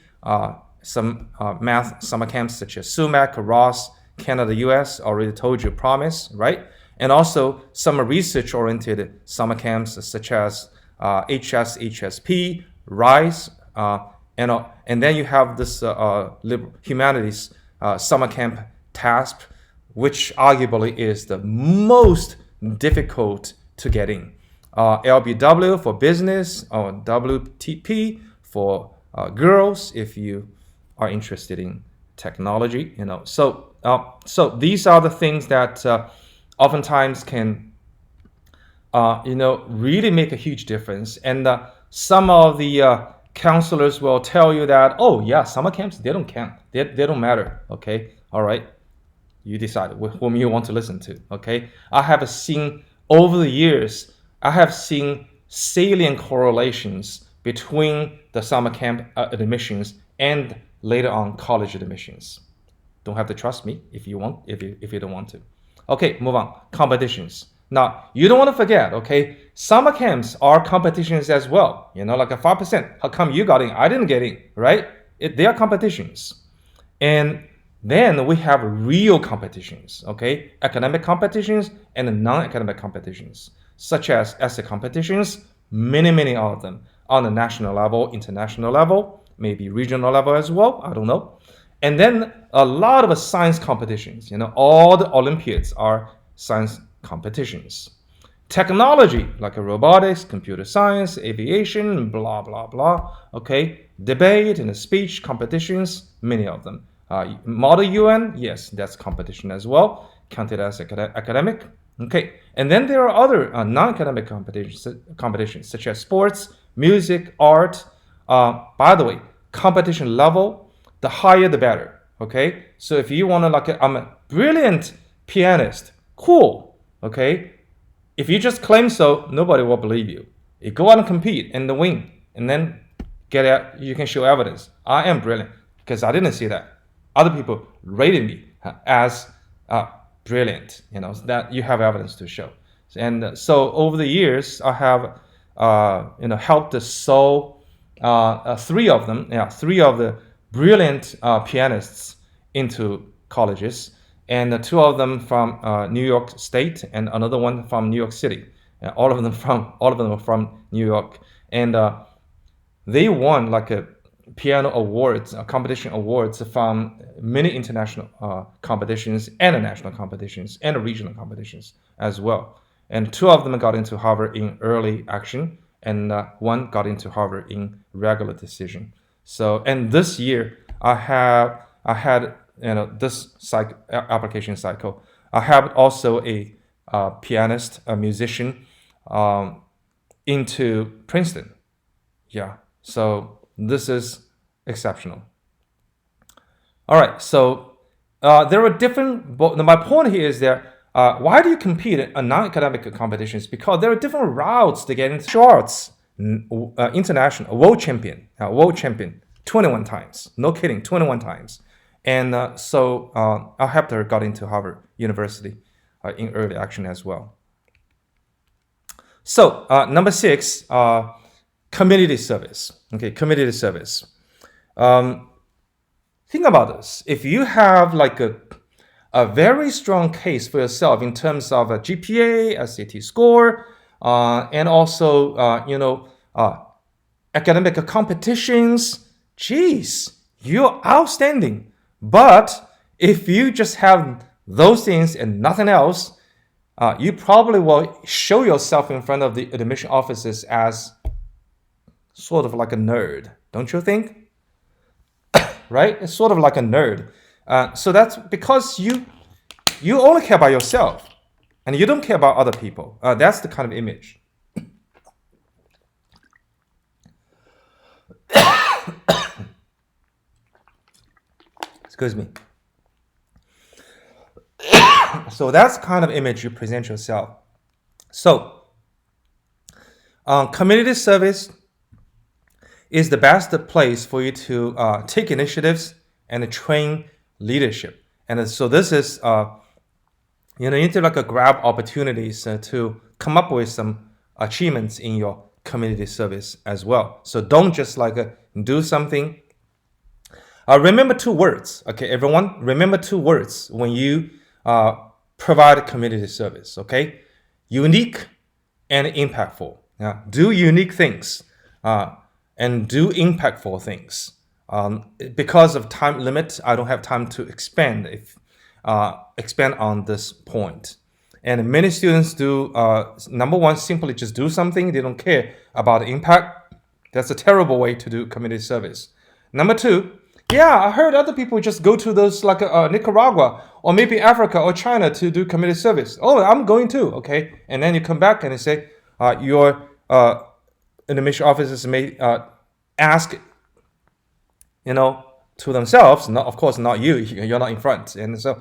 some math summer camps such as SUMAC, Ross, Canada, US, already told you, Promise, right? And also some research-oriented summer camps such as HSP, RISE, and then you have this humanities summer camp TASP, which arguably is the most difficult to get in. LBW for business, or WTP for girls if you are interested in technology. So these are the things that oftentimes can really make a huge difference. And some of the counselors will tell you that, oh yeah, summer camps, they don't count, they don't matter. Okay, all right, you decide whom you want to listen to. Okay, I have seen over the years, I have seen salient correlations between the summer camp admissions and later on college admissions. Don't have to trust me if you want, if you don't want to. Okay, move on. Competitions. Now, you don't want to forget, okay, summer camps are competitions as well. Like a 5%. How come you got in? I didn't get in, right? They are competitions. And then we have real competitions, okay? Academic competitions and non-academic competitions, such as essay competitions, many of them on the national level, international level, maybe regional level as well, I don't know. And then a lot of science competitions, all the Olympiads are science competitions. Technology, like robotics, computer science, aviation, blah, blah, blah, okay? Debate and speech competitions, many of them. Model UN, yes, that's competition as well, counted as academic. Okay, and then there are other non-academic competitions such as sports, music, art. By the way, competition level, the higher the better. Okay, so if you want to I'm a brilliant pianist, cool. Okay, if you just claim so, nobody will believe you. You go out and compete and win, and then you can show evidence. I am brilliant because I didn't see that. Other people rated me as brilliant, that you have evidence to show. And so over the years, I have helped solve three of the brilliant pianists into colleges, and two of them from New York State, and another one from New York City. All of them are from New York, and they won like a piano awards, competition awards from many international competitions and national competitions and regional competitions as well. And two of them got into Harvard in early action, and one got into Harvard in regular decision. So, and this year I had this application cycle. I have also a pianist, a musician, into Princeton. Yeah, so this is exceptional. All right, so there are different. My point here is that why do you compete in non-academic competitions? Because there are different routes to get into Schwartz, international world champion, 21 times. No kidding, 21 times. And so Al-Hepter got into Harvard University in early action as well. So number 6, community service. Okay, community service. Think about this. If you have like a very strong case for yourself in terms of a GPA, SAT score, and also academic competitions, geez, you're outstanding. But if you just have those things and nothing else, you probably will show yourself in front of the admission offices as sort of like a nerd, don't you think? Right? It's sort of like a nerd. So that's because you only care about yourself. and you don't care about other people. That's the kind of image. Excuse me. So that's kind of image you present yourself. So community service is the best place for you to take initiatives and train leadership. And so this is, you need to grab opportunities to come up with some achievements in your community service as well. So don't just do something. Remember two words, okay, everyone? Remember two words when you provide community service, okay? Unique and impactful. Do unique things and do impactful things. Because of time limit, I don't have time to expand on this point. And many students do, number one, simply just do something. They don't care about the impact. That's a terrible way to do community service. Number two, yeah, I heard other people just go to those Nicaragua or maybe Africa or China to do community service. Oh, I'm going too, okay? And then you come back and you say, your admission officers may ask, to themselves, of course not you, you're not in front. And so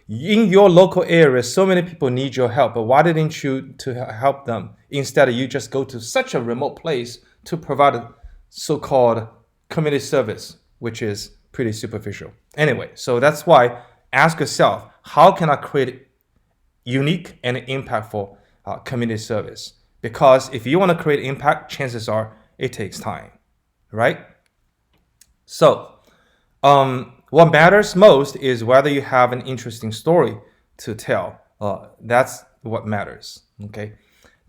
in your local area, so many people need your help, but why didn't you to help them? Instead, you just go to such a remote place to provide a so-called community service, which is pretty superficial. Anyway, so that's why ask yourself, how can I create unique and impactful community service? Because if you want to create impact, chances are it takes time, right? So what matters most is whether you have an interesting story to tell. That's what matters, okay?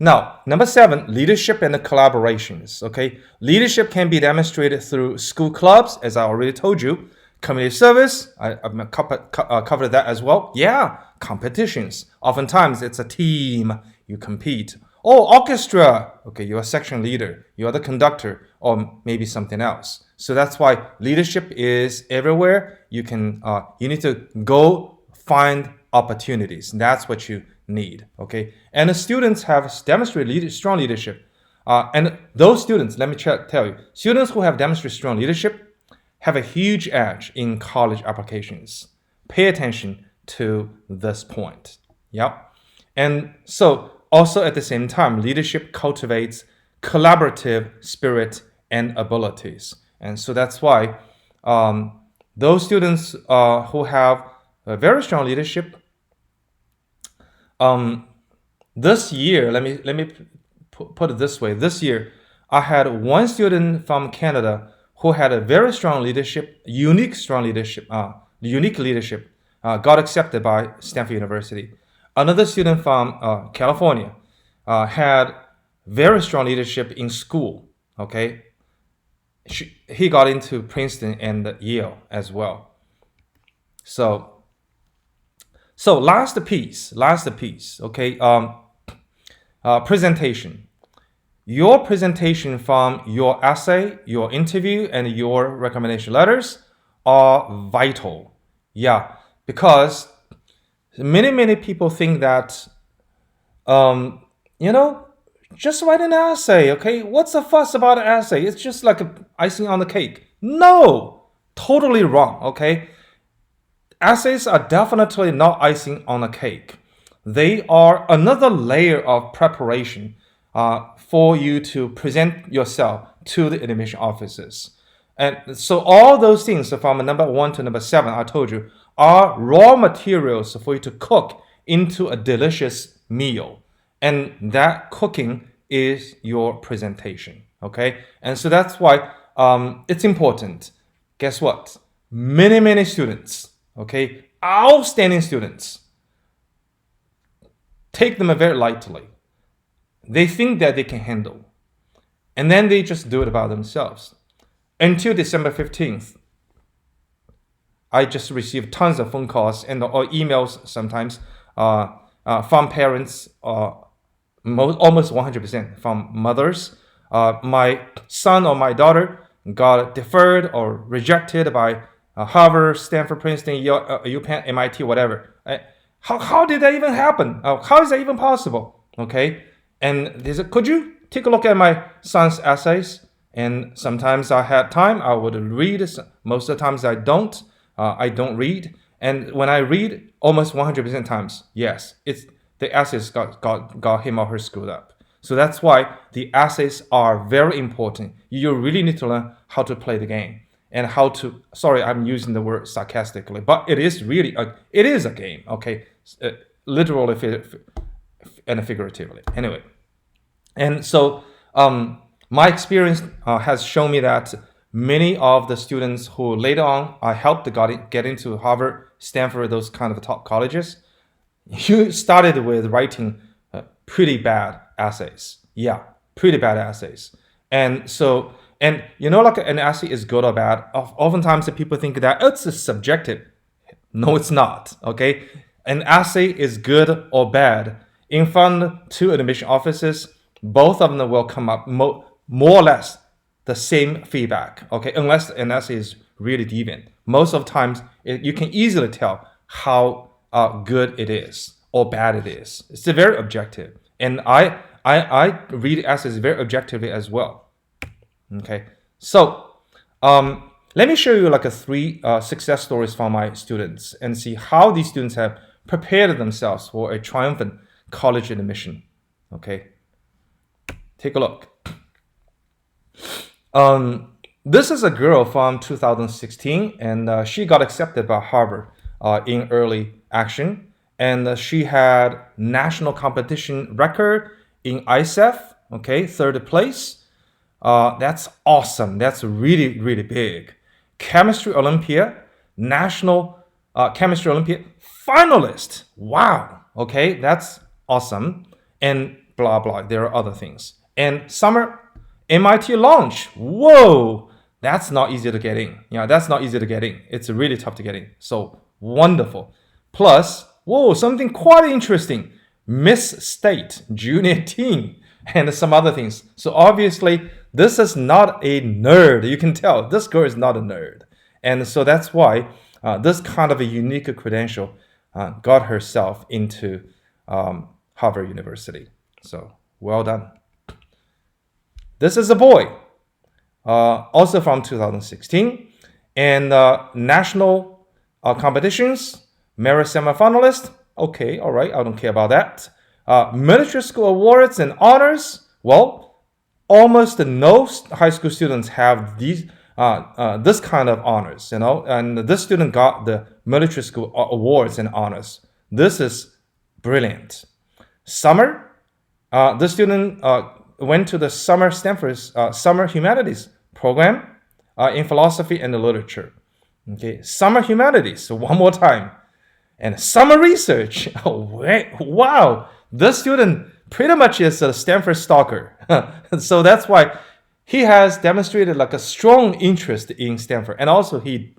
Now, number 7, leadership and the collaborations, okay? Leadership can be demonstrated through school clubs, as I already told you. Community service, I've covered that as well. Yeah, competitions. Oftentimes, it's a team. You compete. Oh, orchestra. Okay, you're a section leader. You're the conductor, or maybe something else. So that's why leadership is everywhere. You need to go find opportunities. That's what you need, okay? And the students have demonstrated strong leadership. And those students, let me tell you, students who have demonstrated strong leadership have a huge edge in college applications. Pay attention to this point. Yep. And so also at the same time, leadership cultivates collaborative spirit and abilities. And so that's why those students who have a very strong leadership, this year, let me put it this way. This year, I had one student from Canada who had a very strong leadership, unique leadership, got accepted by Stanford University. Another student from California had very strong leadership in school, okay? He got into Princeton and Yale as well. So last piece, okay? Presentation. Your presentation from your essay, your interview, and your recommendation letters are vital. Yeah, because many people think that, just write an essay, okay? What's the fuss about an essay? It's just like icing on the cake. No, totally wrong, okay? Essays are definitely not icing on a cake. They are another layer of preparation for you to present yourself to the admission officers. And so all those things from number 1 to number 7, I told you, are raw materials for you to cook into a delicious meal. And that cooking is your presentation, okay? And so that's why it's important. Guess what? Many students, okay, outstanding students, take them very lightly. They think that they can handle. And then they just do it by themselves. Until December 15th, I just received tons of phone calls or emails sometimes from parents, almost 100% from mothers. My son or my daughter got deferred or rejected by Harvard, Stanford, Princeton, UPenn, MIT, whatever. How did that even happen? How is that even possible? Okay, and they said, could you take a look at my son's essays? And sometimes I had time, I would read. Most of the times I don't. I don't read. And when I read, almost 100% times, yes, it's the essays got him or her screwed up. So that's why the essays are very important. You really need to learn how to play the game and how to. Sorry, I'm using the word sarcastically, but it is really it is a game. Okay, literally and figuratively. Anyway, and so my experience has shown me that many of the students who later on I helped get into Harvard, Stanford, those kind of top colleges, you started with writing pretty bad essays. Yeah, pretty bad essays. And so, and like an essay is good or bad. Oftentimes people think that it's subjective. No, it's not. Okay, an essay is good or bad. In front of two admission offices, both of them will come up more or less the same feedback. Okay, unless an essay is really deviant. Most of the times, you can easily tell how good it is or bad it is. It's very objective, and I read essays very objectively as well. Okay, so let me show you like three success stories from my students and see how these students have prepared themselves for a triumphant college admission. Okay, take a look. This is a girl from 2016, and she got accepted by Harvard in early action, and she had national competition record in ISEF. Okay, third place. That's awesome. That's really, really big. Chemistry Olympia, national chemistry Olympia finalist. Wow. Okay, that's awesome. And blah, blah. There are other things. And summer MIT launch. Whoa. That's not easy to get in. Yeah, that's not easy to get in. It's really tough to get in. So wonderful. Plus, whoa, something quite interesting. Miss State Junior Teen and some other things. So obviously, this is not a nerd. You can tell this girl is not a nerd. And so that's why this kind of a unique credential got herself into Harvard University. So well done. This is a boy, also from 2016, and national competitions, merit semifinalist. Okay, all right, I don't care about that. Military school awards and honors. Well, almost no high school students have these this kind of honors, and this student got the military school awards and honors. This is brilliant. Summer, the student went to the summer Stanford's summer humanities program in philosophy and literature. Okay, summer humanities. So one more time, and summer research. Oh wait, wow! This student pretty much is a Stanford stalker. So that's why he has demonstrated like a strong interest in Stanford, and also he.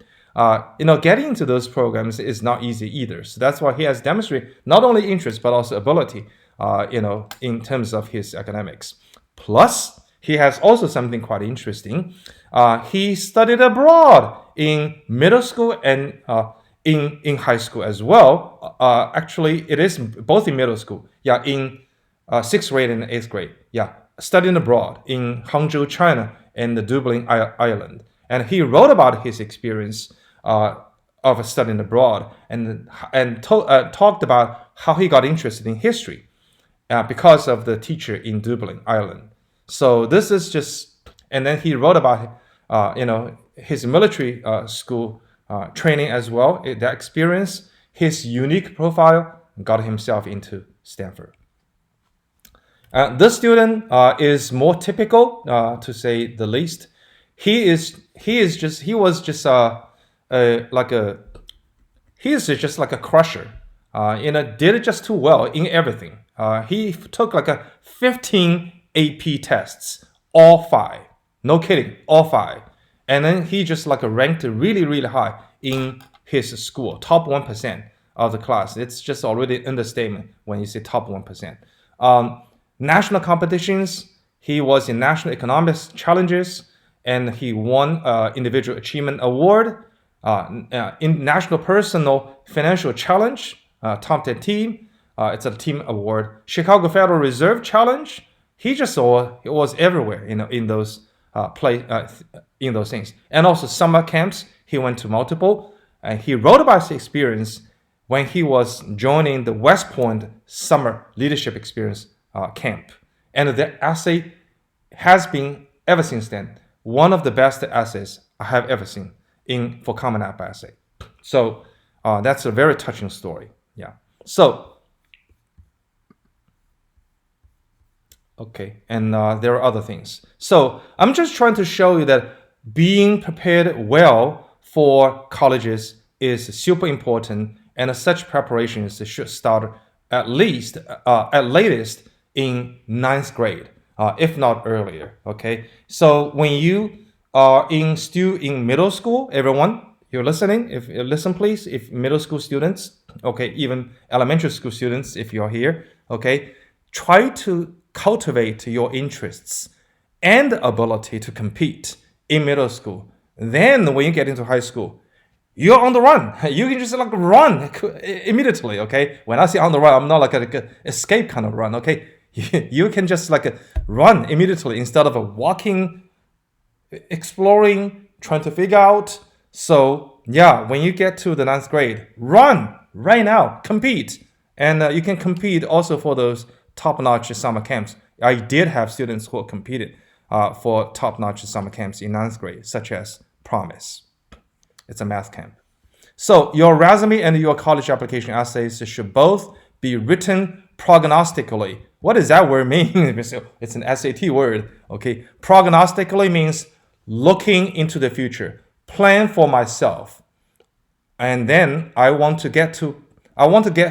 Getting into those programs is not easy either. So that's why he has demonstrated not only interest but also ability, in terms of his academics. Plus, he has also something quite interesting. He studied abroad in middle school and in high school as well. Actually, it is both in middle school. Yeah, in 6th grade and 8th grade. Yeah, studying abroad in Hangzhou, China, and the Dublin, Ireland. And he wrote about his experience of studying abroad and talked about how he got interested in history because of the teacher in Dublin, Ireland. So this is just, and then he wrote about his military school training as well. That experience, his unique profile, got himself into Stanford. This student is more typical, to say the least. He is just like a crusher. Did it just too well in everything. He took like a 15 AP tests, all 5. No kidding, all 5. And then he just like ranked really, really high in his school, top 1% of the class. It's just already an understatement when you say top 1%. National competitions, he was in national economics challenges, and he won individual achievement award in national personal financial challenge. top 10 team. It's a team award. Chicago Federal Reserve Challenge. He just saw it was everywhere, in those in those things. And also summer camps. He went to multiple, and he wrote about his experience when he was joining the West Point Summer Leadership Experience camp. And the essay has been, ever since then, one of the best essays I have ever seen for Common App essay. So that's a very touching story. Yeah. So, okay. And there are other things. So I'm just trying to show you that being prepared well for colleges is super important, and such preparations should start at latest in 9th grade, if not earlier. Okay, so when you are still in middle school, everyone, you're listening. If you listen, please. If middle school students, okay, even elementary school students, if you're here, okay, try to cultivate your interests and ability to compete in middle school. Then when you get into high school, you're on the run. You can just run immediately, okay? When I say on the run, I'm not like a escape kind of run, okay? You can just run immediately instead of walking, exploring, trying to figure out. So yeah, when you get to the 9th grade, run right now, compete. And you can compete also for those top-notch summer camps. I did have students who competed for top-notch summer camps in 9th grade, such as Promise. It's a math camp. So your resume and your college application essays should both be written prognostically. What does that word mean? It's an SAT word. Okay, prognostically means looking into the future, plan for myself, and then I want to get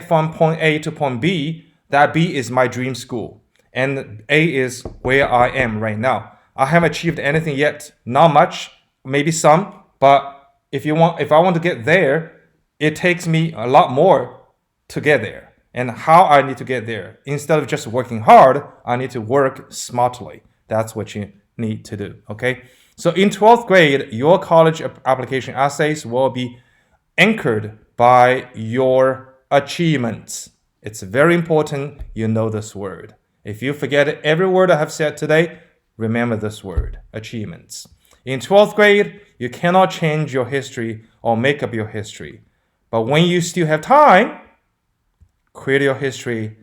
from point A to point B. That B is my dream school, and A is where I am right now. I haven't achieved anything yet, not much, maybe some, but if I want to get there, it takes me a lot more to get there. And how I need to get there, instead of just working hard, I need to work smartly. That's what you need to do, okay? So in 12th grade, your college application essays will be anchored by your achievements. It's very important you know this word. If you forget every word I have said today, remember this word, achievements. In 12th grade, you cannot change your history or make up your history. But when you still have time, create your history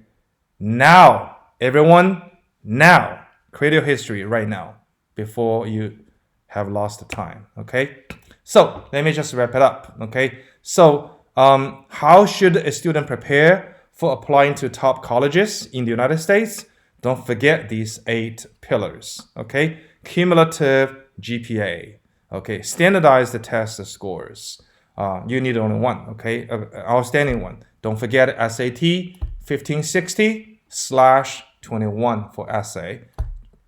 now. Everyone, now. Create your history right now before you have lost the time, okay? So let me just wrap it up, okay? So how should a student prepare for applying to top colleges in the United States? Don't forget these 8 pillars, okay? Cumulative GPA, okay? Standardize the test scores. You need only one, okay? Outstanding one. Don't forget SAT 1560/21 for essay.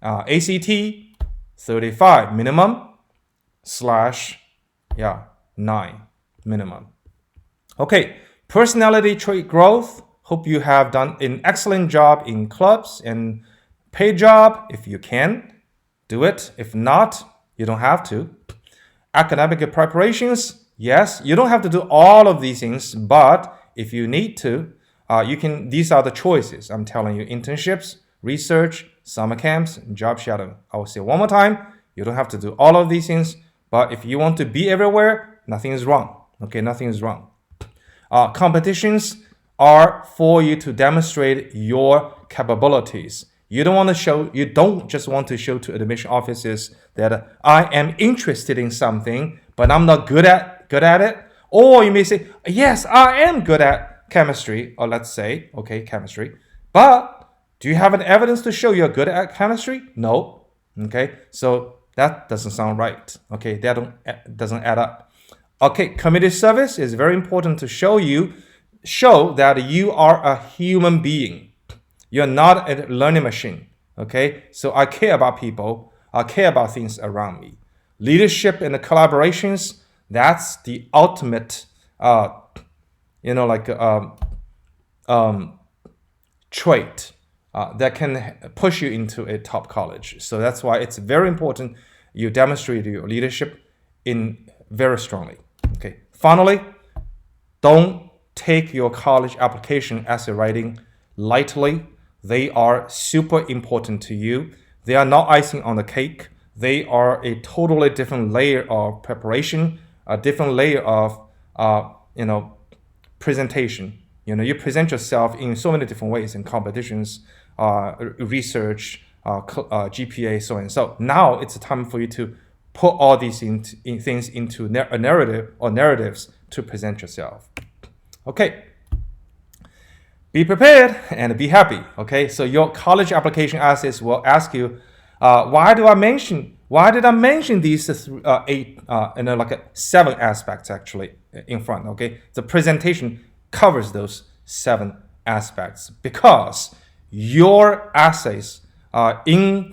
ACT 35 minimum /9 minimum. Okay, personality trait growth. Hope you have done an excellent job in clubs and paid job. If you can, do it. If not, you don't have to. Academic preparations. Yes, you don't have to do all of these things, but if you need to, you can. These are the choices. I'm telling you: internships, research, summer camps, job shadowing. I will say one more time: you don't have to do all of these things, but if you want to be everywhere, nothing is wrong. Okay, nothing is wrong. Competitions are for you to demonstrate your capabilities. You don't just want to show to admission offices that I am interested in something, but I'm not good at it. Or you may say, yes, I am good at chemistry, or let's say, okay, chemistry. But do you have an evidence to show you're good at chemistry? No. Okay, so that doesn't sound right. Okay, that doesn't add up. Okay, community service is very important to show that you are a human being. You're not a learning machine. Okay, so I care about people. I care about things around me. Leadership and collaborations, that's the ultimate, trait that can push you into a top college. So that's why it's very important you demonstrate your leadership very strongly. Okay. Finally, don't take your college application essay writing lightly. They are super important to you. They are not icing on the cake. They are a totally different layer of preparation, a different layer of presentation. You present yourself in so many different ways in competitions, research, GPA, so and so. Now it's time for you to put all these things into a narrative or narratives to present yourself. Okay. Be prepared and be happy. Okay. So your college application essays will ask you, why did I mention these seven aspects actually in front? Okay. The presentation covers those 7 aspects because your essays in